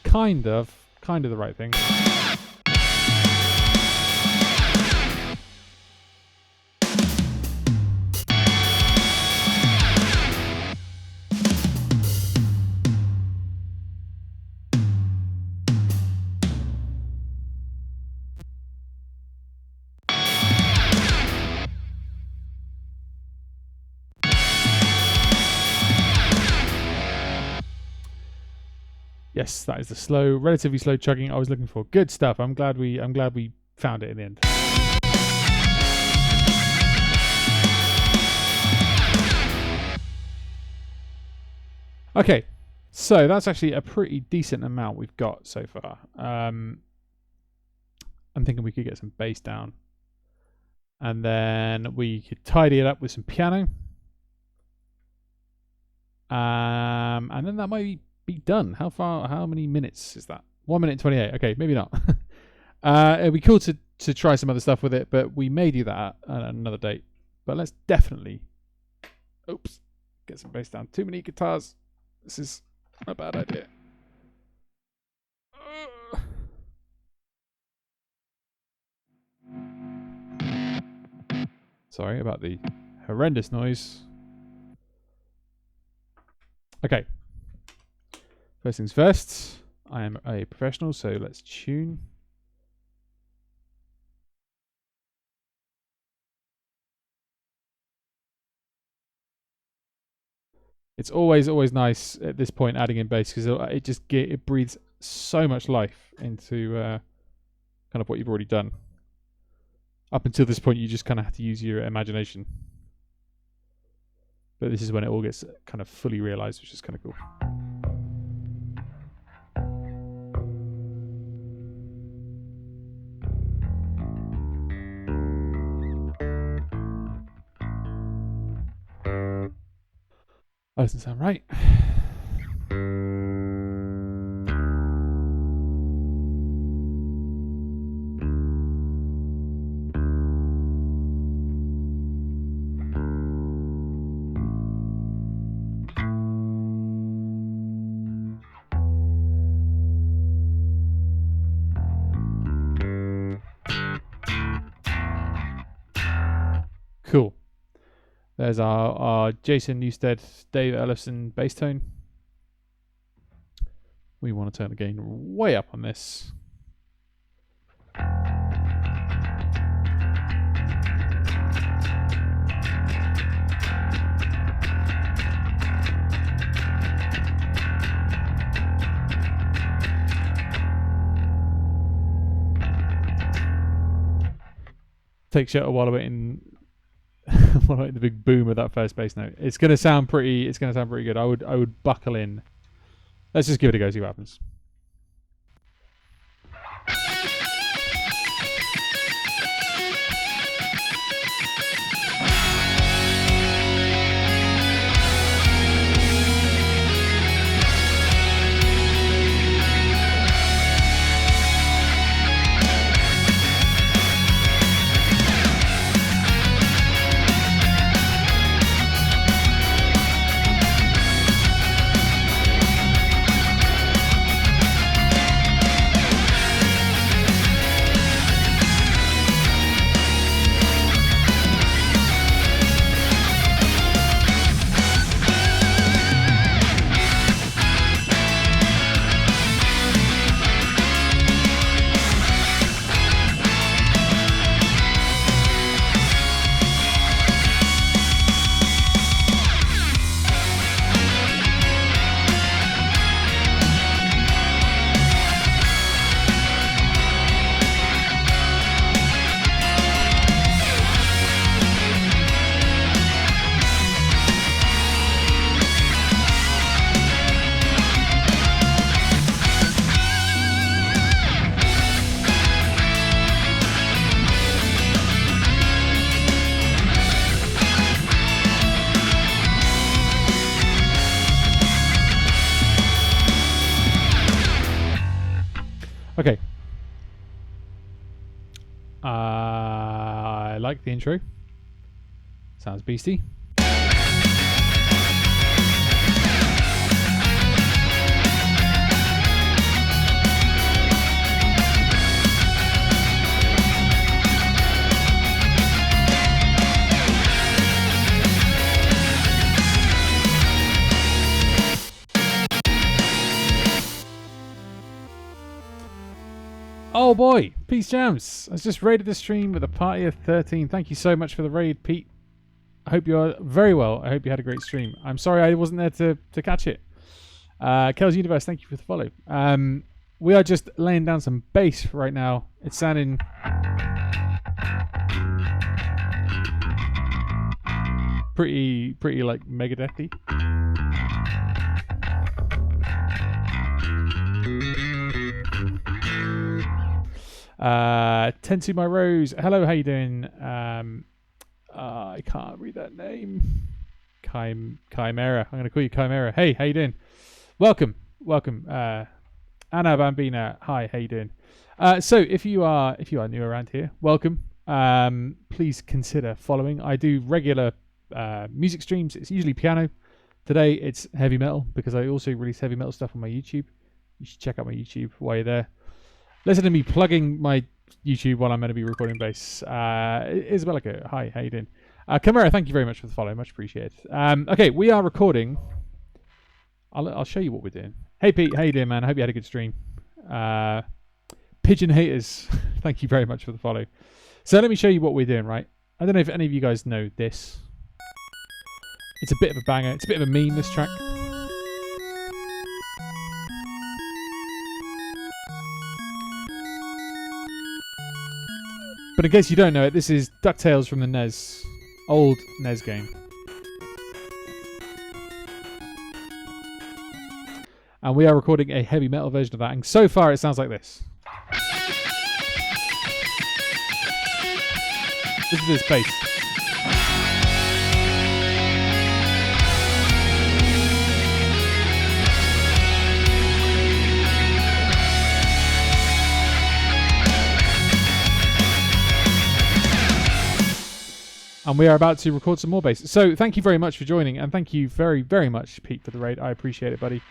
Kind of the right thing. Yes, that is the slow, relatively slow chugging I was looking for. Good stuff. I'm glad we found it in the end. Okay, so that's actually a pretty decent amount we've got so far. I'm thinking we could get some bass down, and then we could tidy it up with some piano, and then that might be done. How many minutes is that? 1 minute 28. Okay, maybe not. It'd be cool to try some other stuff with it, but we may do that at another date. But let's definitely get some bass down. Too many guitars. This is a bad idea. Sorry about the horrendous noise. Okay. First things first. I am a professional, so let's tune. It's always nice at this point adding in bass because it breathes so much life into kind of what you've already done. Up until this point, you just kind of have to use your imagination. But this is when it all gets kind of fully realized, which is kind of cool. That doesn't sound right. Cool. There's our Jason Newsted, Dave Ellison bass tone. We want to turn the gain way up on this. Takes you a while waiting. The big boom of that first bass note. It's gonna sound pretty. It's gonna sound pretty good. I would buckle in. Let's just give it a go. See what happens. Okay. I like the intro. Sounds beastie. Oh boy, Peace Jams has just raided the stream with a party of 13. Thank you so much for the raid, Pete. I hope you are very well. I hope you had a great stream. I'm sorry I wasn't there to catch it. Kel's Universe, thank you for the follow. We are just laying down some bass right now. It's sounding pretty like Megadethy. Tensu My Rose, hello, how you doing? I can't read that name. Chimera. I'm gonna call you Chimera. Hey, how you doing? Welcome. Anna Bambina, hi, how you doing? So if you are new around here, welcome. Please consider following. I do regular music streams. It's usually piano. Today it's heavy metal because I also release heavy metal stuff on my YouTube. You should check out my YouTube while you're there. Listen to me plugging my YouTube while I'm going to be recording bass. Isabella, hi, how you doing? Chimera, thank you very much for the follow, much appreciated. Okay, we are recording. I'll show you what we're doing. Hey Pete, how you doing, man? I hope you had a good stream. Pigeon Haters, thank you very much for the follow. So let me show you what we're doing, right? I don't know if any of you guys know this. It's a bit of a banger. It's a bit of a meme, this track. But in case you don't know it, this is Ducktales from the NES. Old NES game. And we are recording a heavy metal version of that. And so far it sounds like this. Listen to this bass. And we are about to record some more bass. So thank you very much for joining, and thank you very, very much, Pete, for the raid. I appreciate it, buddy.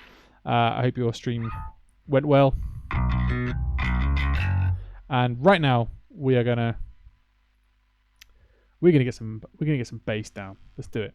I hope your stream went well. And right now we're gonna get some bass down. Let's do it.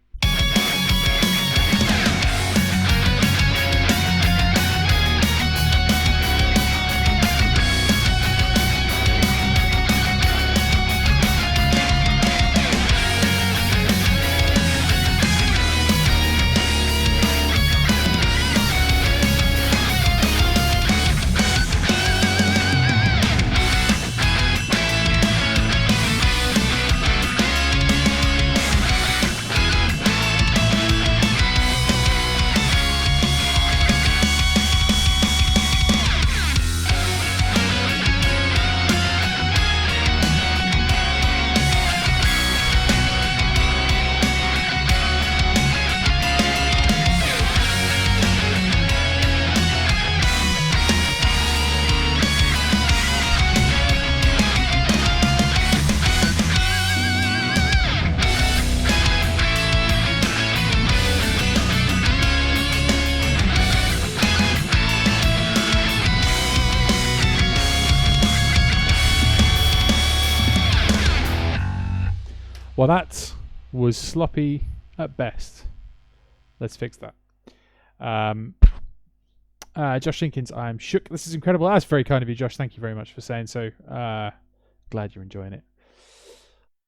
Well, that was sloppy at best. Let's fix that. Josh Jenkins, I'm shook. This is incredible. That's very kind of you, Josh. Thank you very much for saying so. Glad you're enjoying it.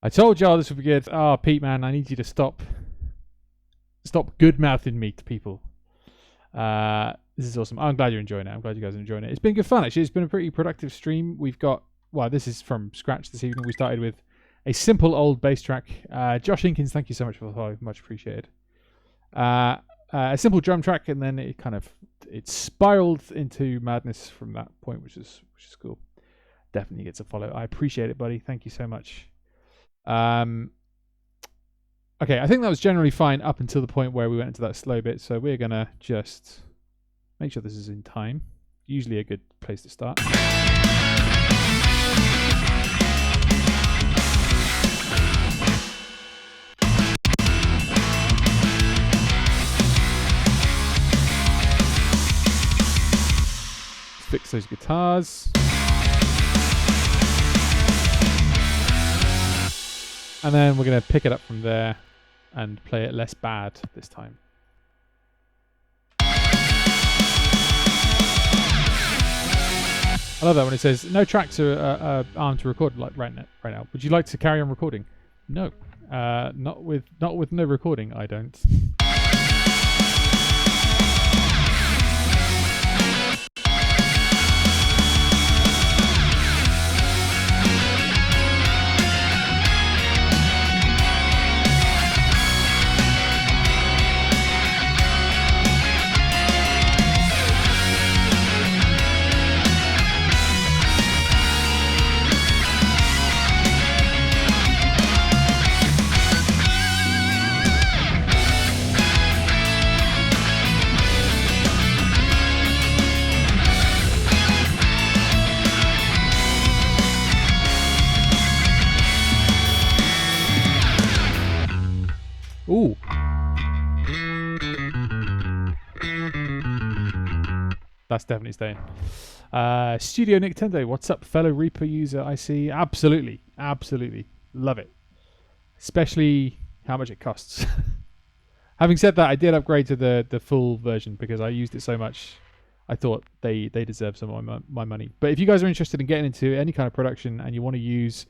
I told y'all this would be good. Oh, Pete, man, I need you to stop good-mouthing me to people. This is awesome. I'm glad you're enjoying it. I'm glad you guys are enjoying it. It's been good fun, actually. It's been a pretty productive stream. We've got, well, this is from scratch this evening. We started with a simple old bass track. Josh Inkins, thank you so much for the follow. Much appreciated. A simple drum track, and then it spiraled into madness from that point, which is cool. Definitely gets a follow. I appreciate it, buddy. Thank you so much. Okay, I think that was generally fine up until the point where we went into that slow bit. So we're gonna just make sure this is in time. Usually a good place to start. Fix those guitars. And then we're going to pick it up from there and play it less bad this time. I love that when it says, no tracks are armed to record like right now. Would you like to carry on recording? No. Not with no recording, I don't. Ooh. That's definitely staying. Studio Nintendo, what's up, fellow Reaper user? I see. Absolutely. Absolutely. Love it. Especially how much it costs. Having said that, I did upgrade to the full version because I used it so much. I thought they deserve some of my money. But if you guys are interested in getting into any kind of production and you want to use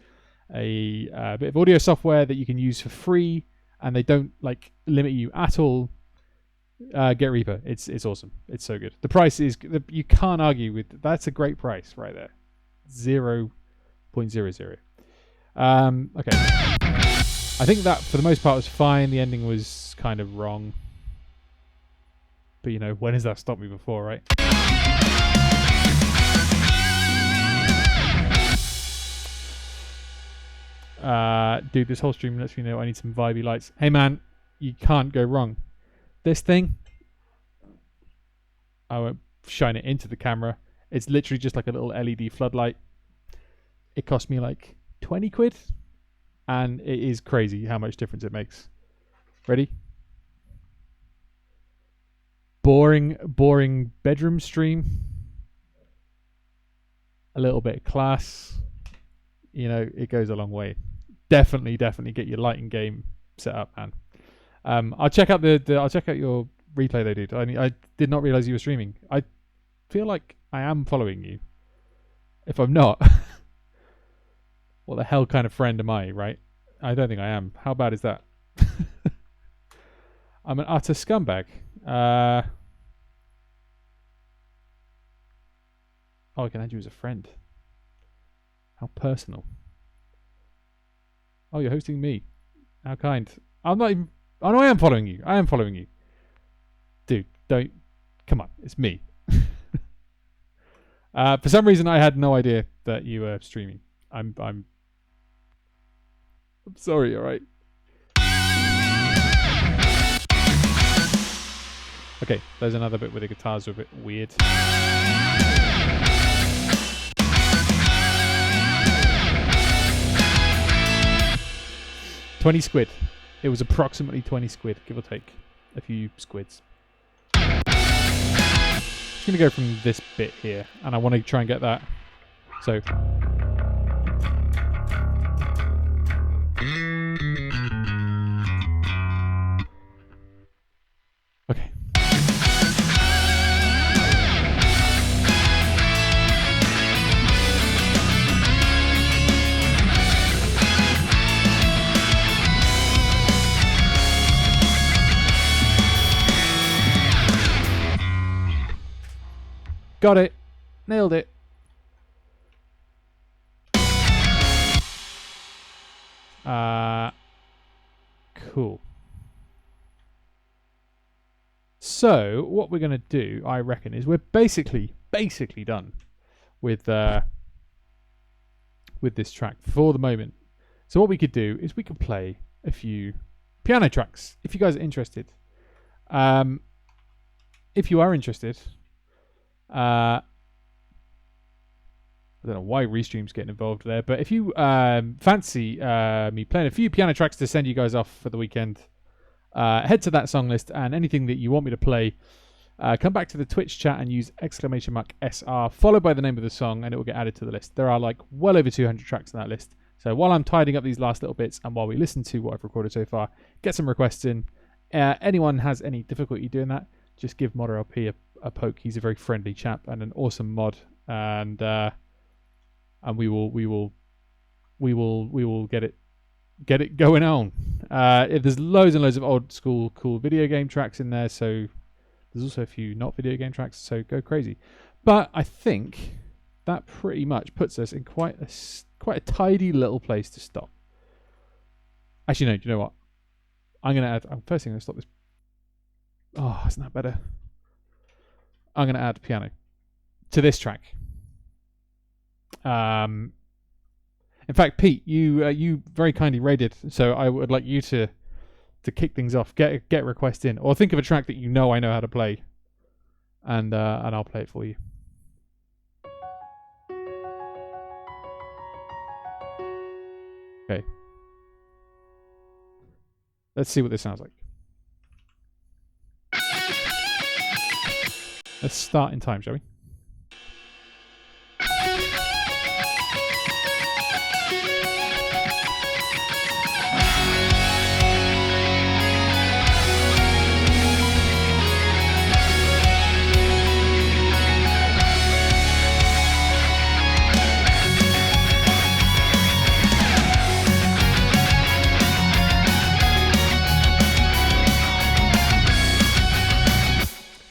a bit of audio software that you can use for free, and they don't like limit you at all, get Reaper. It's awesome. It's so good. The price is, you can't argue with. That's a great price right there. 0.00. Okay. I think that for the most part was fine. The ending was kind of wrong. But you know, when has that stopped me before, right? Dude, this whole stream lets me know I need some vibey lights. Hey man, you can't go wrong. This thing, I won't shine it into the camera. It's literally just like a little LED floodlight. It cost me like 20 quid. and it is crazy how much difference it makes. Ready? Boring bedroom stream. A little bit of class. You know, it goes a long way. Definitely get your lighting game set up, man. I'll check out I'll check out your replay though, dude. I did not realize you were streaming. I feel like I am following you. If I'm not, what the hell kind of friend am I, right? I don't think I am. How bad is that? I'm an utter scumbag. Oh, I can add you as a friend. How personal. Oh, you're hosting me. How kind. I'm not even... Oh, no, I am following you. Dude, don't... Come on, it's me. For some reason, I had no idea that you were streaming. I'm sorry, alright? Okay, there's another bit where the guitars are a bit weird. £20. It was approximately 20 squid, give or take a few squids. I'm just going to go from this bit here, and I want to try and get that. So... Okay. Got it. Nailed it. Cool. So what we're going to do, I reckon, is we're basically done with this track for the moment. So what we could do is we could play a few piano tracks if you guys are interested. If you are interested, I don't know why Restream's getting involved there, but if you fancy me playing a few piano tracks to send you guys off for the weekend, head to that song list, and anything that you want me to play, come back to the Twitch chat and use !SR followed by the name of the song, and it will get added to the list. There are like well over 200 tracks on that list. So while I'm tidying up these last little bits and while we listen to what I've recorded so far, get some requests in. Anyone has any difficulty doing that, just give Modder LP a poke. He's a very friendly chap and an awesome mod, and we will get it going on. There's loads and loads of old school cool video game tracks in there, so there's also a few not video game tracks, so go crazy. But I think that pretty much puts us in quite a tidy little place to stop. Actually, no, do you know what? I'm going to add... First thing, I'm going to stop this. Oh, isn't that better? I'm going to add piano to this track. In fact, Pete, you very kindly raided, so I would like you to kick things off. Get a request in, or think of a track that you know I know how to play, and I'll play it for you. Okay. Let's see what this sounds like. Let's start in time, shall we?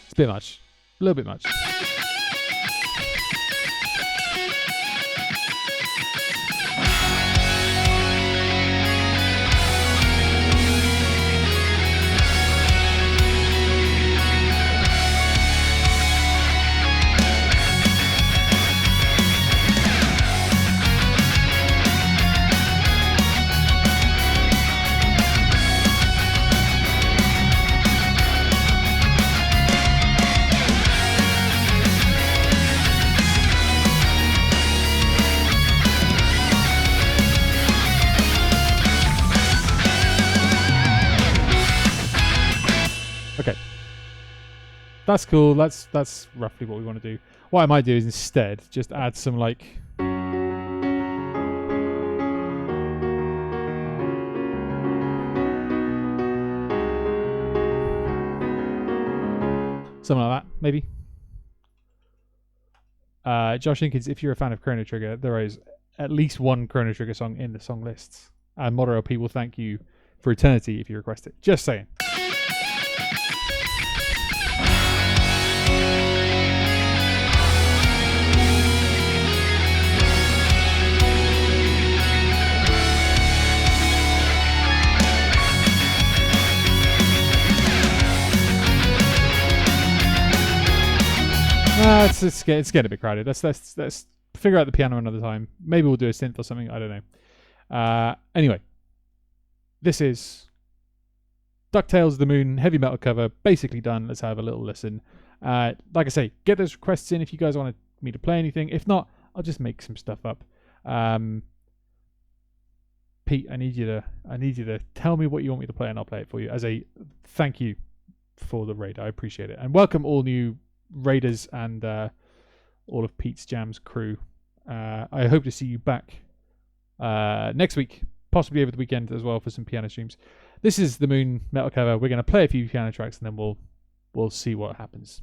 It's a bit much. A little bit much. That's cool. That's roughly what we want to do. What I might do is instead just add some like something like that, maybe. Josh Jenkins, if you're a fan of Chrono Trigger, there is at least one Chrono Trigger song in the song lists. And Modern LP will thank you for eternity if you request it. Just saying. It's getting a bit crowded. Let's figure out the piano another time. Maybe we'll do a synth or something. I don't know. Anyway, this is Ducktales the Moon heavy metal cover. Basically done. Let's have a little listen. Like I say, get those requests in if you guys want me to play anything. If not, I'll just make some stuff up. Pete, I need you to tell me what you want me to play, and I'll play it for you as a thank you for the raid. I appreciate it, and welcome all new raiders and all of Pete's Jams crew. I hope to see you back next week, possibly over the weekend as well for some piano streams. This is the Moon metal cover. We're going to play a few piano tracks and then we'll see what happens.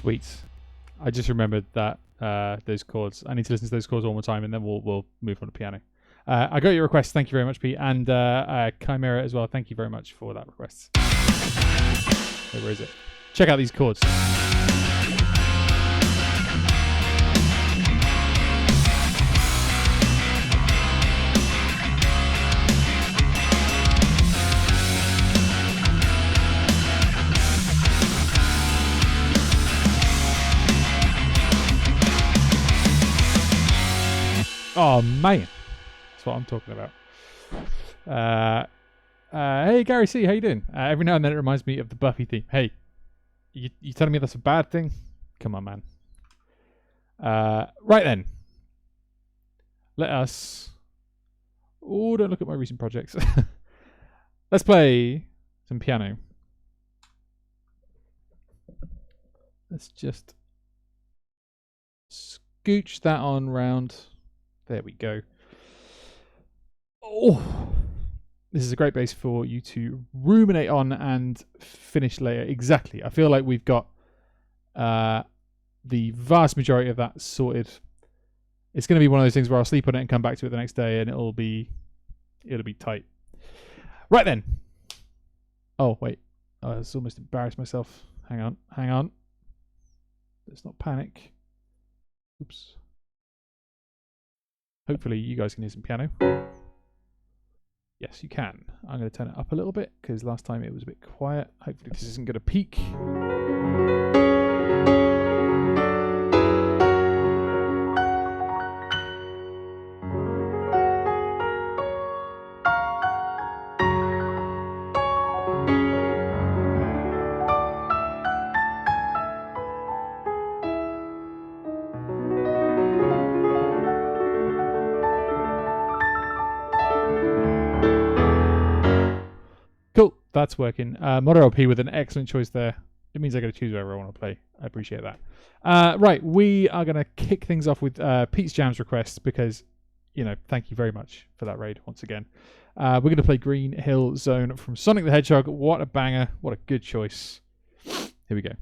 Sweet. I just remembered that those chords. I need to listen to those chords one more time, and then we'll move on to piano. I got your request. Thank you very much, Pete, and Chimera as well. Thank you very much for that request. Where is it? Check out these chords. Oh man, that's what I'm talking about. Hey Gary C, how you doing? Every now and then it reminds me of the Buffy theme. Hey, you telling me that's a bad thing? Come on, man. Right then, let us. Oh, don't look at my recent projects. Let's play some piano. Let's just scooch that on round. There we go. Oh, this is a great base for you to ruminate on and finish later. Exactly. I feel like we've got the vast majority of that sorted. It's going to be one of those things where I'll sleep on it and come back to it the next day, and it'll be tight. Right then. Oh wait, I was almost embarrassed myself. Hang on. Let's not panic. Oops. Hopefully you guys can hear some piano. Yes, you can. I'm going to turn it up a little bit because last time it was a bit quiet. Hopefully this isn't going to peak. That's working. Modern LP with an excellent choice there. It means I got to choose wherever I want to play. I appreciate that. Right, we are going to kick things off with Pete's Jams request because, thank you very much for that raid once again. We're going to play Green Hill Zone from Sonic the Hedgehog. What a banger. What a good choice. Here we go.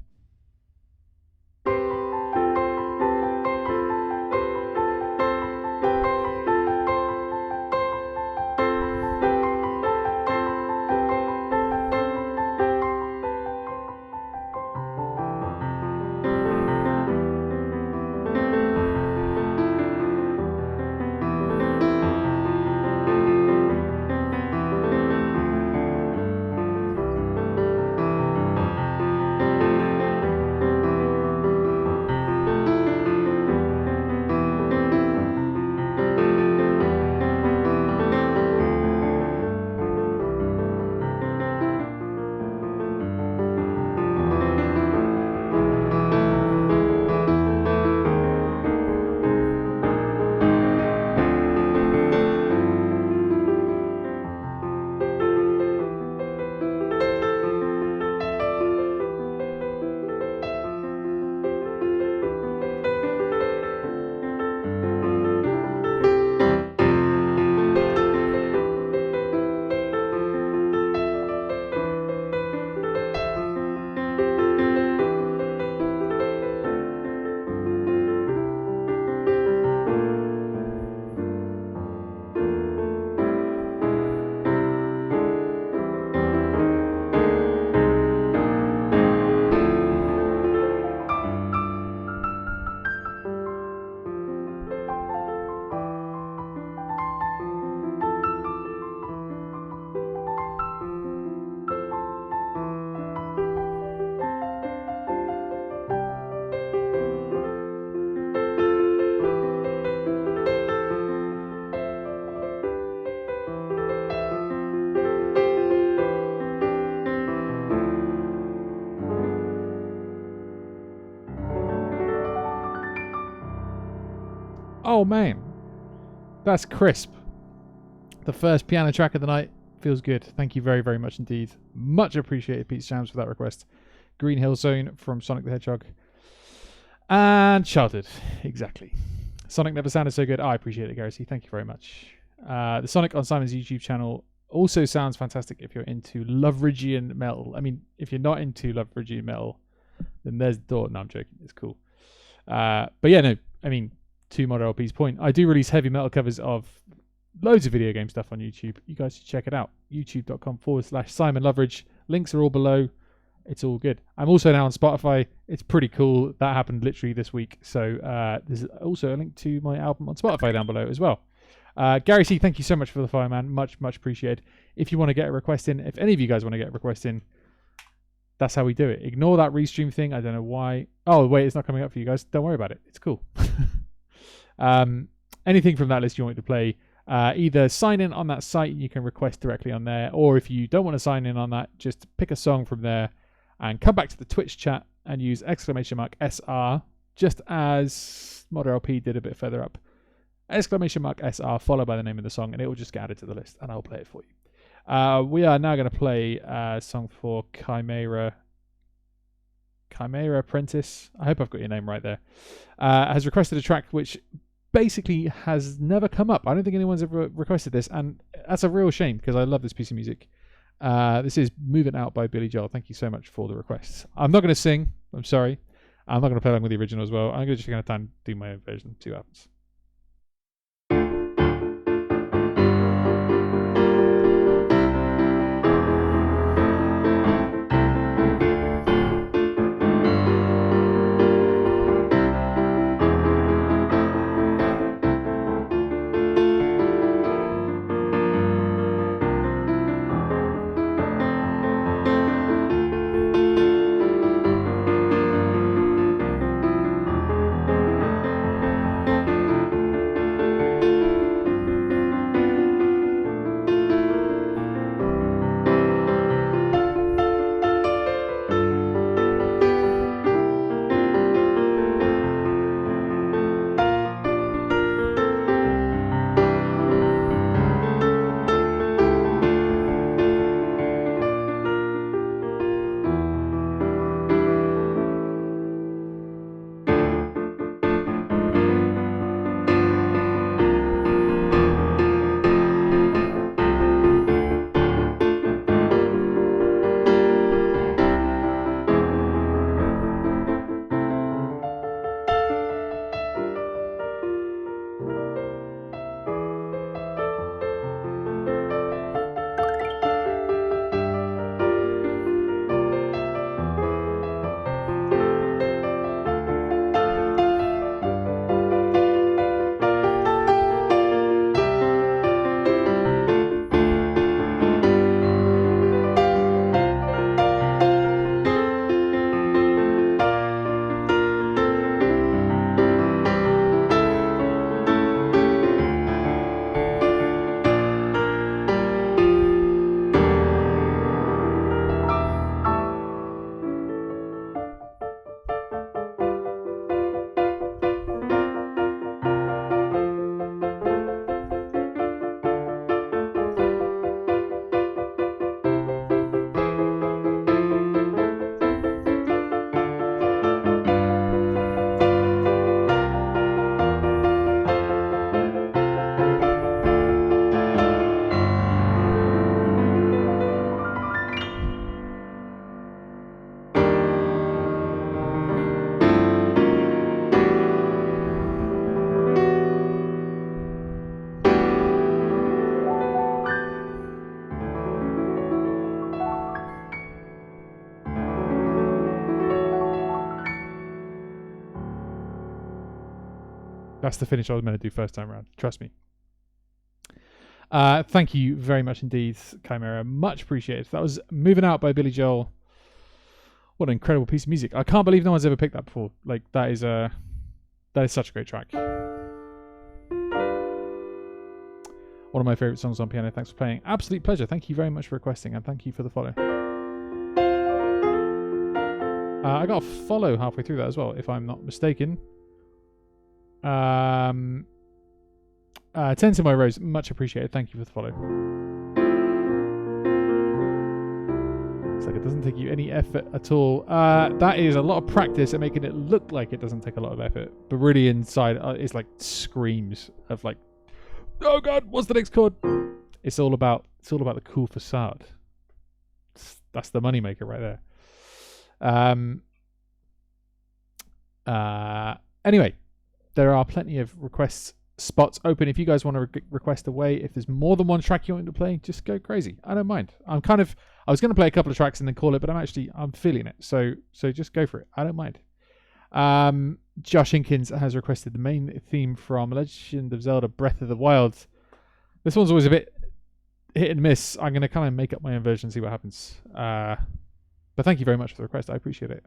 Oh man, that's crisp. The first piano track of the night feels good. Thank you very, very much indeed. Much appreciated, Pete Shams, for that request. Green Hill Zone from Sonic the Hedgehog. And Childhood, exactly. Sonic never sounded so good. I appreciate it, Garrity. Thank you very much. The Sonic on Simon's YouTube channel also sounds fantastic if you're into Loveridgian metal. I mean, if you're not into Loveridgian metal, then there's the door. No, I'm joking. It's cool. But yeah, no, I mean, to Modern LP's point, I do release heavy metal covers of loads of video game stuff on YouTube. You guys should check it out. youtube.com/Simon Loveridge. Links are all below. It's all good. I'm also now on Spotify. It's pretty cool. That happened literally this week. So there's also a link to my album on Spotify down below as well. Gary C, thank you so much for the fireman. Much, much appreciated. If you want to get a request in, if any of you guys want to get a request in, that's how we do it. Ignore that restream thing. I don't know why. Oh, wait, it's not coming up for you guys. Don't worry about it. It's cool. Anything from that list you want me to play, either sign in on that site and you can request directly on there, or if you don't want to sign in on that, just pick a song from there and come back to the Twitch chat and use !SR, just as Modern LP did a bit further up. !SR followed by the name of the song, and it will just get added to the list, and I'll play it for you. We are now going to play a song for Chimera Apprentice. I hope I've got your name right there. Has requested a track which basically has never come up. I don't think anyone's ever requested this, and that's a real shame because I love this piece of music. This is Move It Out by Billy Joel. Thank you so much for the requests. I'm not going to sing. I'm sorry. I'm not going to play along with the original as well. I'm just going to do my own version. See what happens. That's the finish I was meant to do first time around. Trust me. Thank you very much indeed, Chimera. Much appreciated. That was Moving Out by Billy Joel. What an incredible piece of music. I can't believe no one's ever picked that before. Like, that is such a great track. One of my favourite songs on piano. Thanks for playing. Absolute pleasure. Thank you very much for requesting, and thank you for the follow. I got a follow halfway through that as well, if I'm not mistaken. 10 to my Rose, much appreciated. Thank you for the follow. It's like it doesn't take you any effort at all. That is a lot of practice at making it look like it doesn't take a lot of effort, but really inside it's like screams of like, oh god, what's the next chord? It's all about the cool facade. That's the moneymaker right there. Anyway, there are plenty of requests spots open. If you guys want to request away, if there's more than one track you want to play, just go crazy. I don't mind. I was going to play a couple of tracks and then call it, but I'm feeling it. So just go for it. I don't mind. Josh Hinkins has requested the main theme from Legend of Zelda Breath of the Wild. This one's always a bit hit and miss. I'm going to kind of make up my own version and see what happens. But thank you very much for the request. I appreciate it.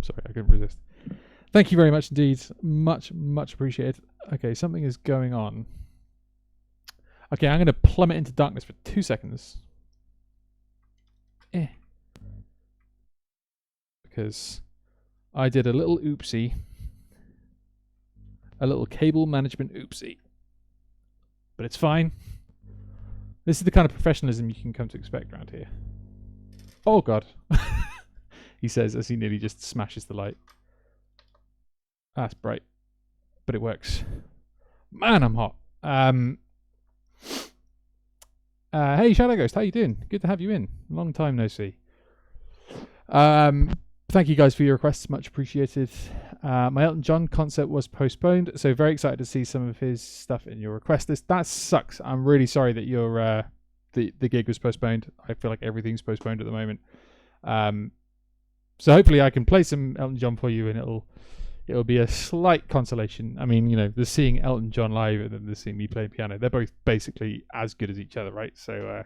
Sorry, I couldn't resist. Thank you very much indeed. Much, much appreciated. Okay, something is going on. Okay, I'm going to plummet into darkness for 2 seconds. Because I did a little oopsie. A little cable management oopsie. But it's fine. This is the kind of professionalism you can come to expect around here. Oh god. He says as he nearly just smashes the light. That's bright. But it works. Man, I'm hot. Hey Shadow Ghost, how you doing? Good to have you in. Long time no see. Thank you guys for your requests, much appreciated. My Elton John concert was postponed, so very excited to see some of his stuff in your request list. That sucks. I'm really sorry that your the gig was postponed. I feel like everything's postponed at the moment. So hopefully I can play some Elton John for you, and it'll be a slight consolation. I mean, you know, the seeing Elton John live and then the seeing me play piano, they're both basically as good as each other, right? So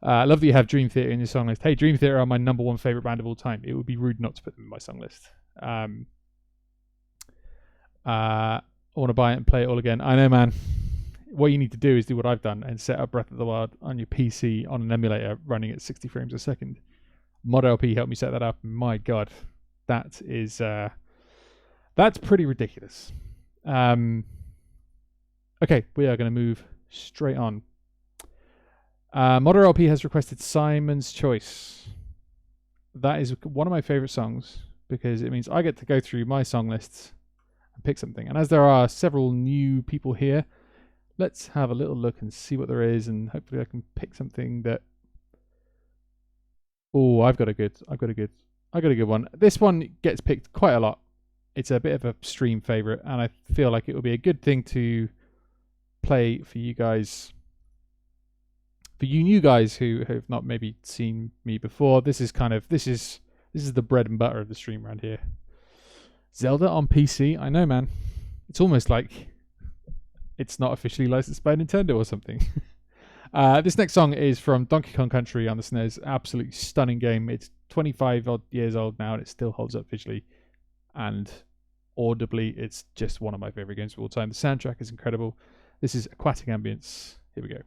I love that you have Dream Theater in your song list. Hey, Dream Theater are my number one favorite band of all time. It would be rude not to put them in my song list. I want to buy it and play it all again. I know, man. What you need to do is do what I've done and set up Breath of the Wild on your PC on an emulator running at 60 frames a second. Mod LP helped me set that up. My God, that is that's pretty ridiculous. Okay, we are going to move straight on. Modern LP has requested Simon's Choice. That is one of my favorite songs because it means I get to go through my song lists and pick something. And as there are several new people here, let's have a little look and see what there is, and hopefully I can pick something that. Oh, I've got a good one. This one gets picked quite a lot. It's a bit of a stream favorite, and I feel like it would be a good thing to play for you guys. For you new guys who have not maybe seen me before, this is the bread and butter of the stream around here. Zelda on PC, I know, man. It's almost like it's not officially licensed by Nintendo or something. This next song is from Donkey Kong Country on the SNES. Absolutely stunning game. It's 25 odd years old now, and it still holds up visually and audibly. It's just one of my favorite games of all time. The soundtrack is incredible. This is Aquatic Ambience. Here we go.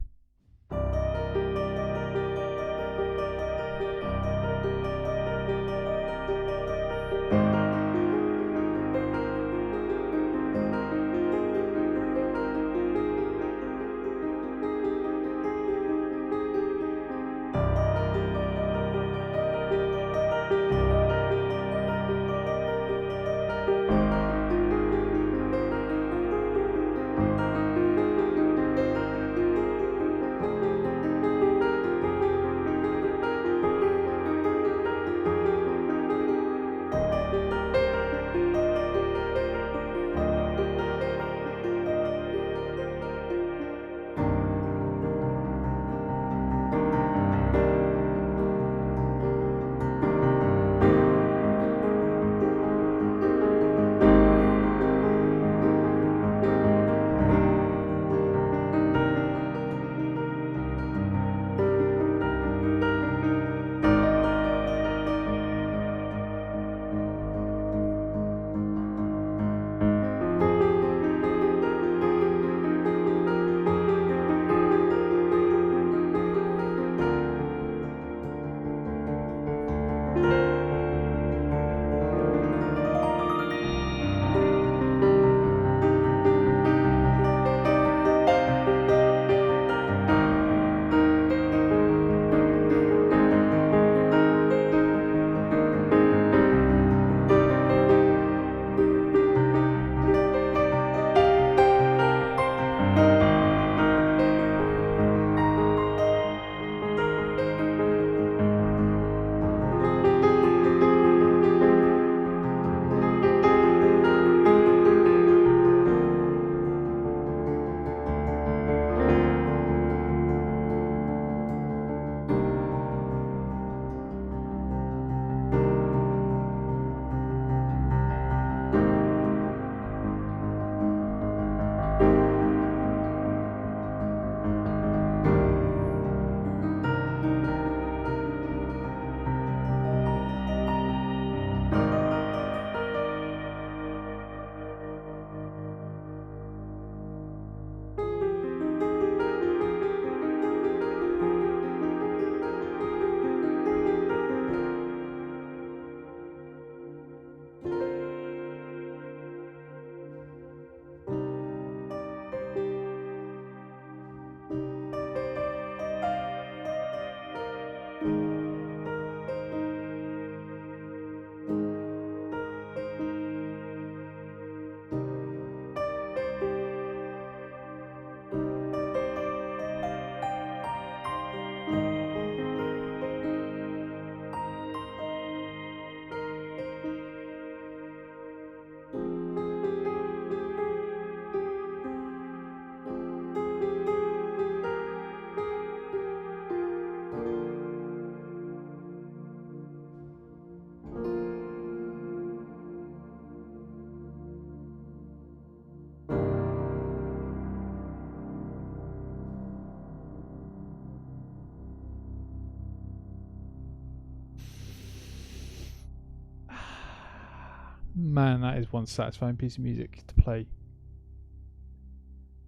Man, that is one satisfying piece of music to play.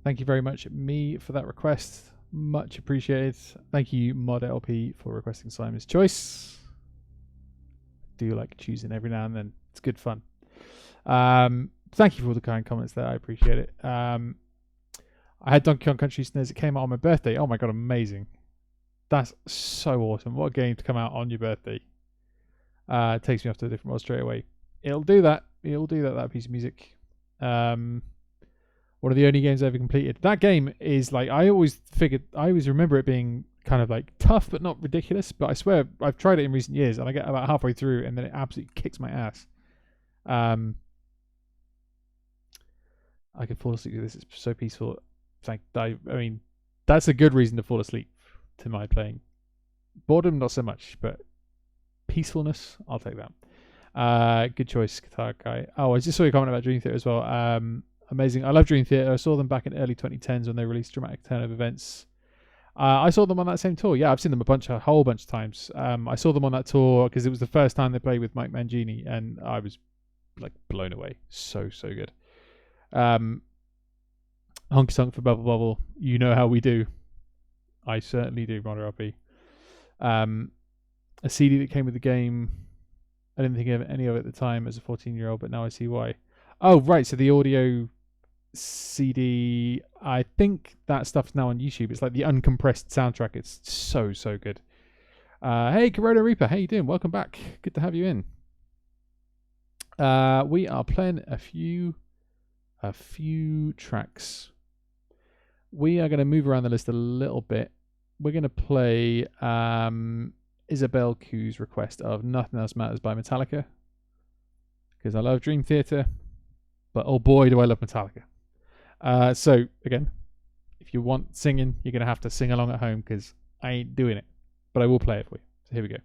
Thank you very much, me, for that request. Much appreciated. Thank you, Mod LP, for requesting Simon's Choice. I do like choosing every now and then. It's good fun. Thank you for all the kind comments there. I appreciate it. I had Donkey Kong Country SNES. It came out on my birthday. Oh my god, amazing. That's so awesome. What a game to come out on your birthday. It takes me off to a different world straight away. It'll do that. That piece of music. One of the only games I ever completed. That game is like, I always remember it being kind of like tough but not ridiculous. But I swear, I've tried it in recent years and I get about halfway through and then it absolutely kicks my ass. I could fall asleep with this. It's so peaceful. It's like, I mean, that's a good reason to fall asleep to my playing. Boredom, not so much, but peacefulness, I'll take that. Good choice, Guitar Guy. Oh, I just saw your comment about Dream Theater as well. Amazing. I love Dream Theater. I saw them back in early 2010s when they released Dramatic Turn of Events. I saw them on that same tour. Yeah, I've seen them a whole bunch of times. I saw them on that tour because it was the first time they played with Mike Mangini, and I was like blown away. So good. Honky Tonk for Bubble Bubble. You know how we do. I certainly do, Mono RP. A CD that came with the game. I didn't think of any of it at the time as a 14-year-old, but now I see why. Oh, right. So the audio CD, I think that stuff's now on YouTube. It's like the uncompressed soundtrack. It's so good. Hey, Corona Reaper. How you doing? Welcome back. Good to have you in. We are playing a few tracks. We are going to move around the list a little bit. We're going to play Isabelle Q's request of Nothing Else Matters by Metallica. Because I love Dream Theater. But oh boy, do I love Metallica. So, again, if you want singing, you're going to have to sing along at home because I ain't doing it. But I will play it for you. So here we go.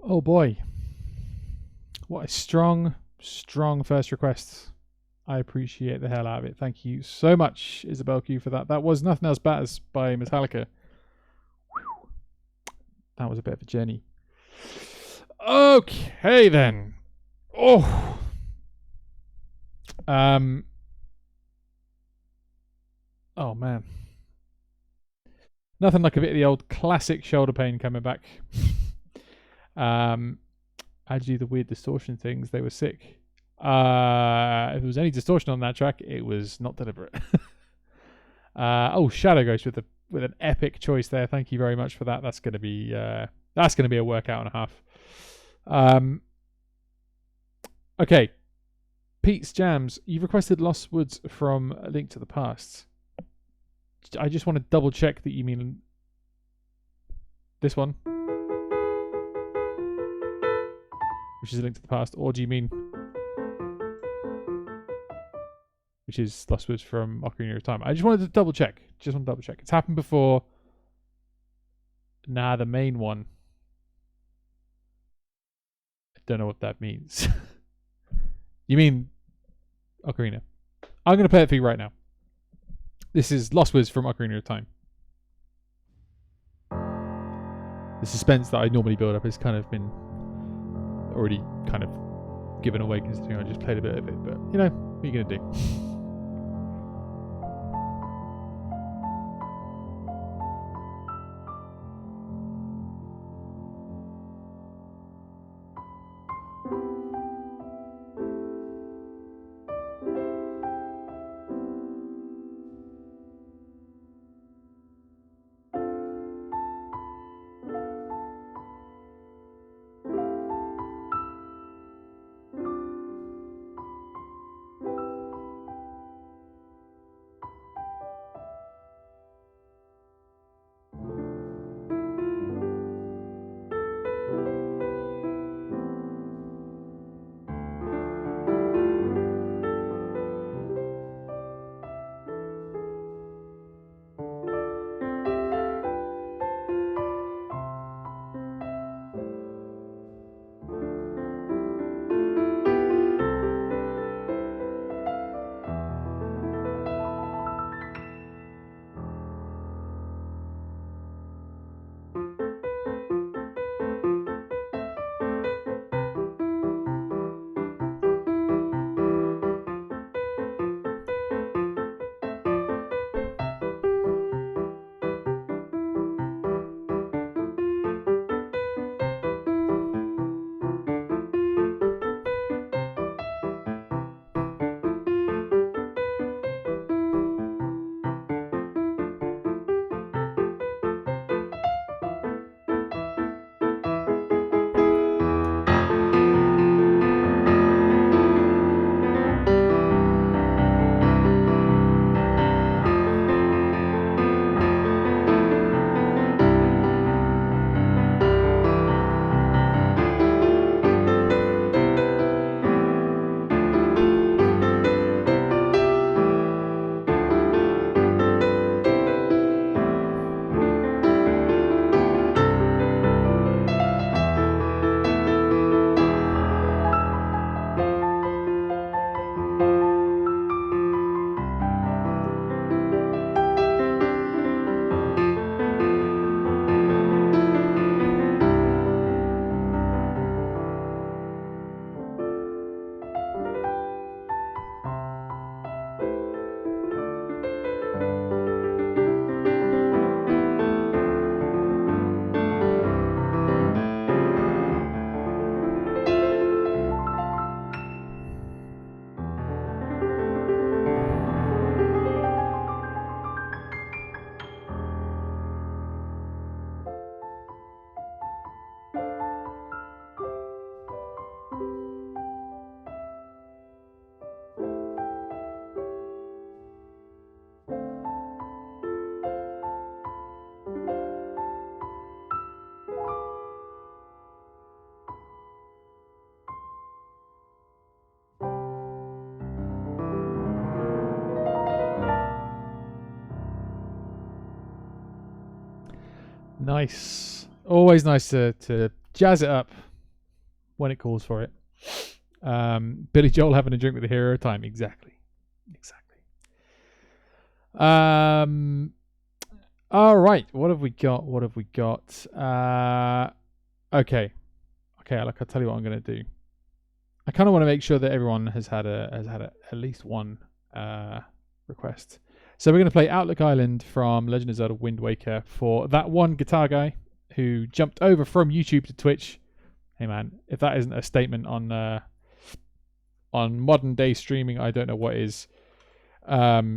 Oh boy. What a strong first request. I appreciate the hell out of it. Thank you so much, Isabel Q, for that. That was Nothing Else Matters by Metallica. Whew. That was a bit of a journey. Okay then. Oh. Oh man. Nothing like a bit of the old classic shoulder pain coming back. Actually, the weird distortion things, they were sick. If there was any distortion on that track, it was not deliberate. Shadow Ghost with an epic choice there. Thank you very much for that. That's gonna be a workout and a half. Okay. Pete's Jams, you've requested Lost Woods from A Link to the Past. I just want to double check that you mean this one, which is A Link to the Past, or do you mean which is Lost Woods from Ocarina of Time? I just wanted to double check. It's happened before. Nah, the main one. I don't know what that means. You mean Ocarina? I'm going to play it for you right now. This is Lost Woods from Ocarina of Time. The suspense that I normally build up has kind of been already kind of given away considering I just played a bit of it. But, you know, what are you going to do? Nice. Always nice to jazz it up when it calls for it. Billy Joel having a drink with the hero of time. Exactly. All right. What have we got? Okay. Look, I'll tell you what I'm going to do. I kind of want to make sure that everyone has had at least one request. So we're going to play Outlook Island from Legend of Zelda Wind Waker for that one guitar guy who jumped over from YouTube to Twitch. Hey man, if that isn't a statement on modern day streaming, I don't know what is. So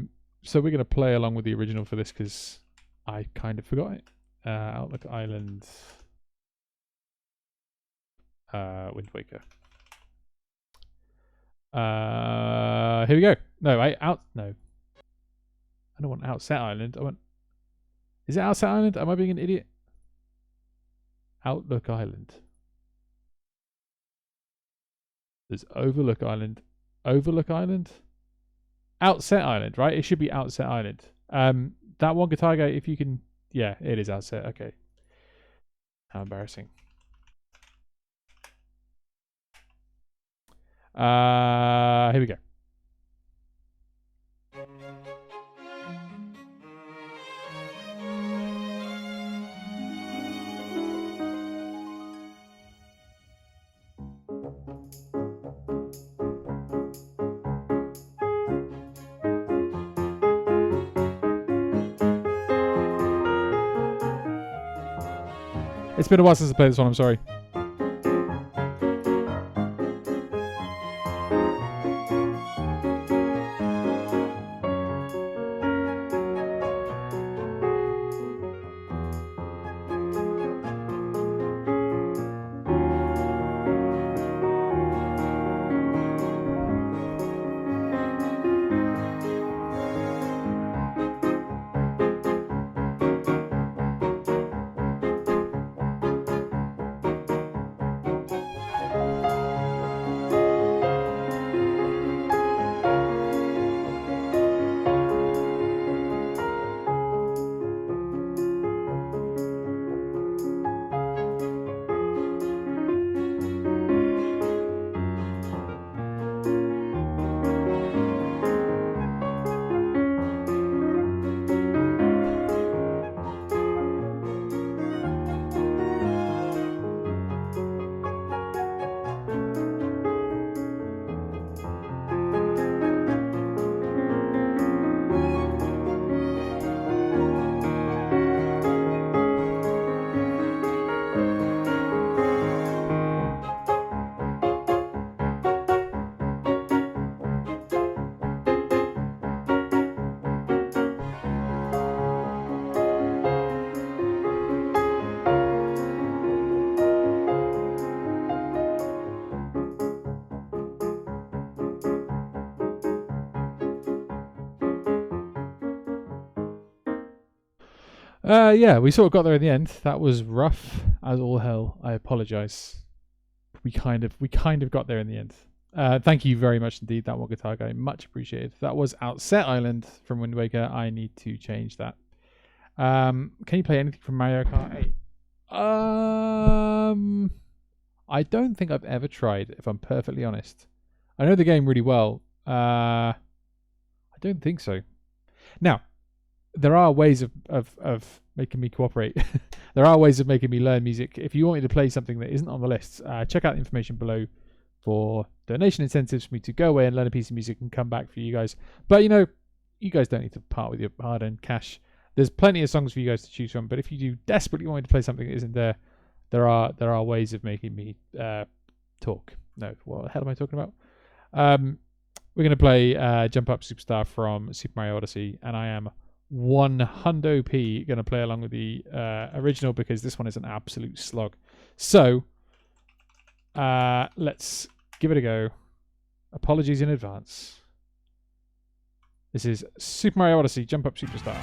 we're going to play along with the original for this because I kind of forgot it. Outlook Island, Wind Waker. Here we go. No. I don't want Outset Island. Is it Outset Island? Am I being an idiot? Outlook Island. There's Overlook Island. Outset Island, right? It should be Outset Island. That one guitar guy, if you can... Yeah, it is Outset. Okay. How embarrassing. Here we go. It's been a while since I played this one, I'm sorry. Yeah, we sort of got there in the end. That was rough as all hell. I apologise. We kind of got there in the end. Thank you very much indeed, that one guitar guy. Much appreciated. That was Outset Island from Wind Waker. I need to change that. Can you play anything from Mario Kart 8? I don't think I've ever tried, if I'm perfectly honest. I know the game really well. I don't think so. Now, there are ways of making me cooperate. There are ways of making me learn music. If you want me to play something that isn't on the list, check out the information below for donation incentives for me to go away and learn a piece of music and come back for you guys. But, you know, you guys don't need to part with your hard-earned cash. There's plenty of songs for you guys to choose from. But if you do desperately want me to play something that isn't there, there are ways of making me talk. No, what the hell am I talking about? We're going to play Jump Up Superstar from Super Mario Odyssey, and I am 100p going to play along with the original because this one is an absolute slog. So let's give it a go. Apologies in advance. This is Super Mario Odyssey Jump Up Superstar.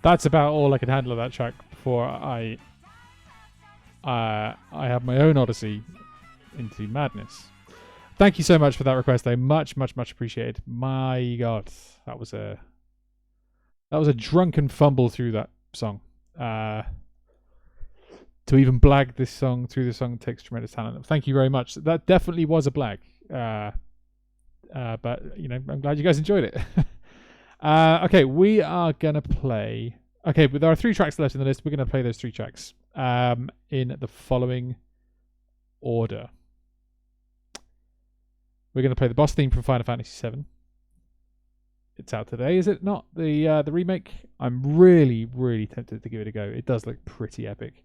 That's about all I could handle of that track before I have my own odyssey into madness. Thank you so much for that request, though. Much appreciated. My God, that was a drunken fumble through that song. To even blag this song through the song takes tremendous talent. Thank you very much. That definitely was a blag. But I'm glad you guys enjoyed it. Okay, we are gonna play. Okay, but there are 3 tracks left in the list. We're gonna play those 3 tracks in the following order. We're going to play the boss theme from Final Fantasy VII. It's out today, is it not? The remake? I'm really tempted to give it a go. It does look pretty epic.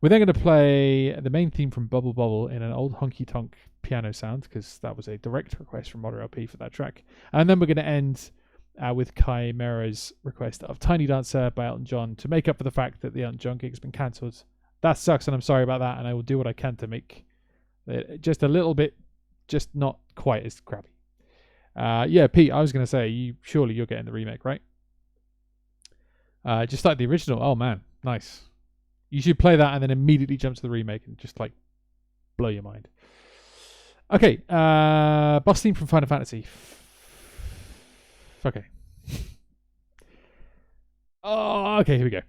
We're then going to play the main theme from Bubble Bobble in an old honky-tonk piano sound, because that was a direct request from Modder LP for that track. And then we're going to end with Chimera's request of Tiny Dancer by Elton John to make up for the fact that the Elton John gig has been cancelled. That sucks, and I'm sorry about that, and I will do what I can to make it just a little bit, just not quite as crappy. Yeah, Pete, I was going to say, surely you're getting the remake, right? Just like the original. Oh, man. Nice. You should play that and then immediately jump to the remake and just, blow your mind. Okay. Boss theme from Final Fantasy. Okay. Oh, okay, here we go.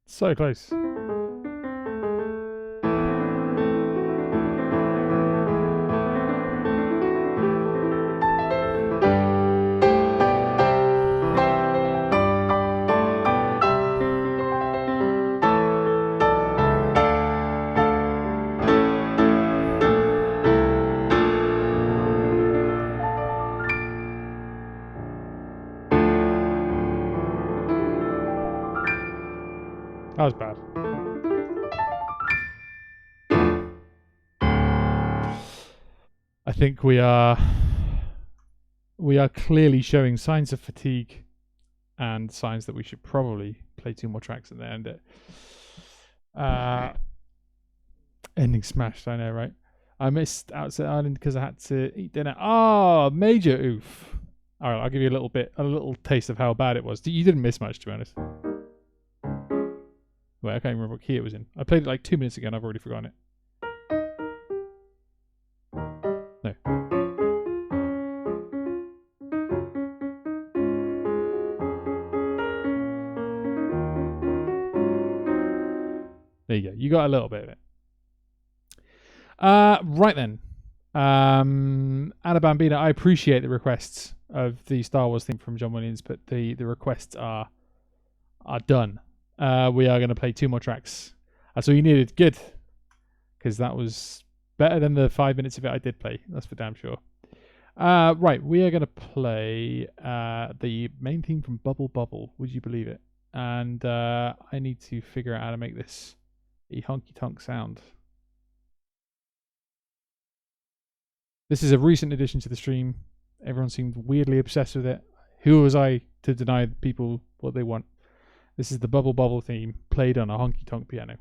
So close. That was bad. I think we are clearly showing signs of fatigue and signs that we should probably play 2 more tracks and then end it. Ending smashed, I know, right? I missed Outset Island because I had to eat dinner. Oh, major oof. All right, I'll give you a little taste of how bad it was. You didn't miss much, to be honest. Wait, I can't even remember what key it was in. I played it like 2 minutes ago and I've already forgotten it. No. There you go. You got a little bit of it. Right then. Anna Bambina, I appreciate the requests of the Star Wars theme from John Williams, but the requests are done. We are going to play 2 more tracks. That's all you needed. Good. Because that was better than the 5 minutes of it I did play. That's for damn sure. Right, we are going to play the main theme from Bubble Bubble. Would you believe it? And I need to figure out how to make this a honky tonk sound. This is a recent addition to the stream. Everyone seemed weirdly obsessed with it. Who was I to deny people what they want? This is the Bubble Bubble theme played on a honky tonk piano.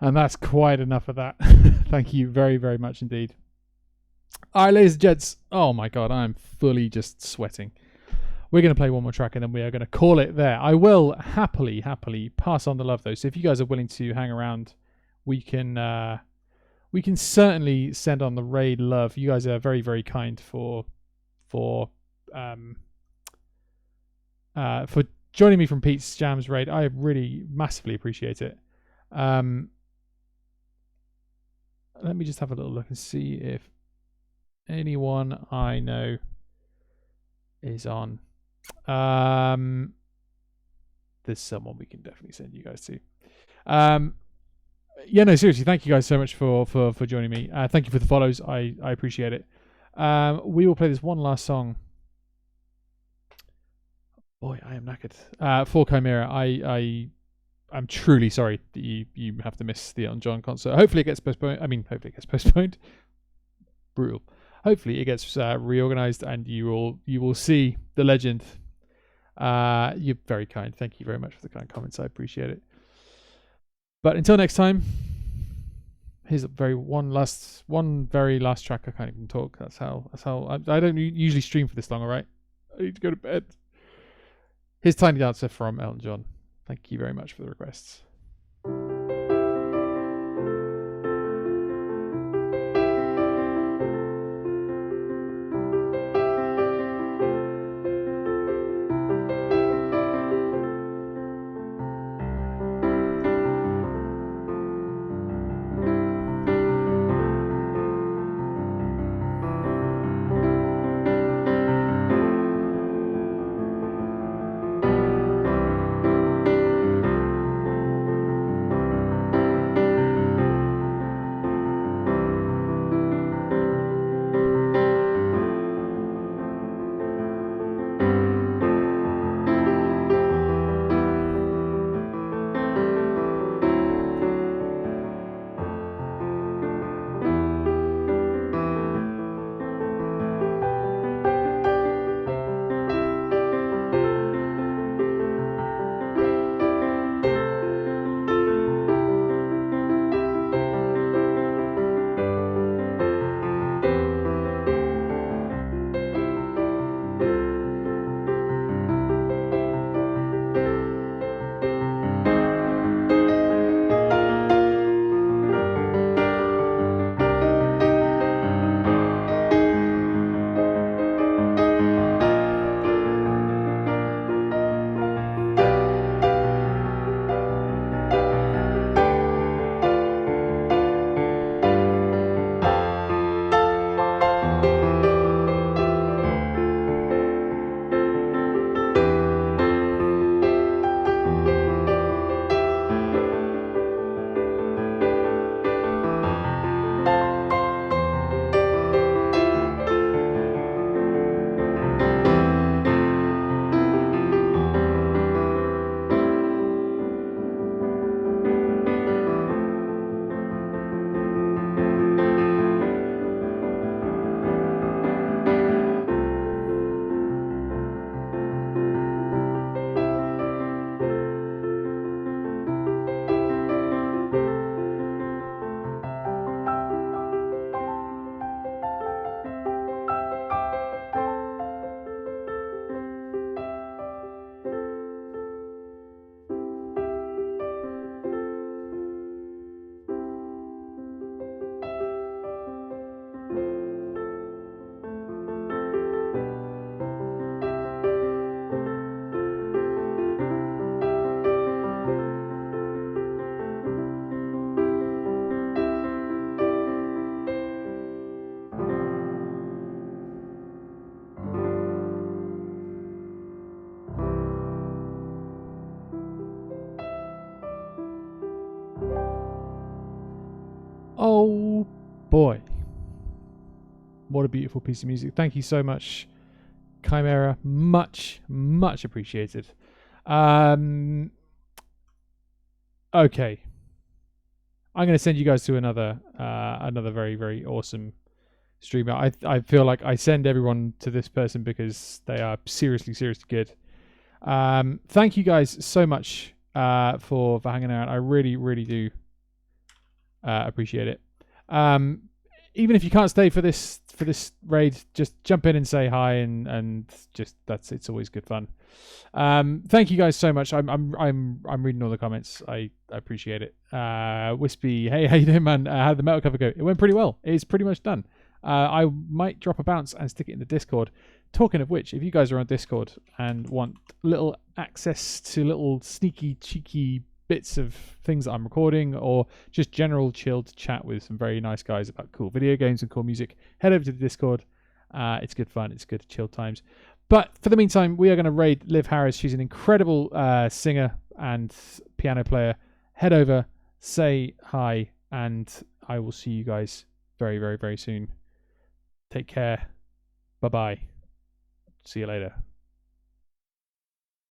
And that's quite enough of that. Thank you very, very much indeed. All right, ladies and gents. Oh my God, I'm fully just sweating. We're going to play one more track and then we are going to call it there. I will happily pass on the love though. So if you guys are willing to hang around, we can certainly send on the raid love. You guys are very, very kind for joining me from Pete's Jams raid. I really massively appreciate it. Let me just have a little look and see if anyone I know is on. There's someone we can definitely send you guys to. Yeah, no, seriously, thank you guys so much for joining me. Thank you for the follows. I appreciate it. We will play this one last song. Boy, I am knackered. For Chimera, I'm truly sorry that you have to miss the Elton John concert. Hopefully it gets postponed. Hopefully it gets postponed. Brutal. Hopefully it gets reorganized and you will see the legend. You're very kind. Thank you very much for the kind comments. I appreciate it. But until next time, here's one very last track. I can't even talk. That's how I don't usually stream for this long. All right, I need to go to bed. Here's Tiny Dancer from Elton John. Thank you very much for the requests. boy. What a beautiful piece of music. Thank you so much, Chimera. Much, much appreciated. Okay. I'm going to send you guys to another very, very awesome streamer. I feel like I send everyone to this person because they are seriously, seriously good. Thank you guys so much for hanging out. I really, really do appreciate it. Even if you can't stay for this raid, just jump in and say hi, and just it's always good fun. Thank you guys so much. I'm reading all the comments. I appreciate it. Wispy, hey, how you doing, man? How did the metal cover go? It went pretty well. It's pretty much done. I might drop a bounce and stick it in the Discord. Talking of which, if you guys are on Discord and want little access to little sneaky, cheeky bits of things that I'm recording, or just general chilled chat with some very nice guys about cool video games and cool music, head over to the Discord. It's good fun. It's good chill times. But for the meantime, we are going to raid Liv Harris. She's an incredible singer and piano player. Head over, say hi, and I will see you guys very, very, very soon. Take care. Bye-bye. See you later.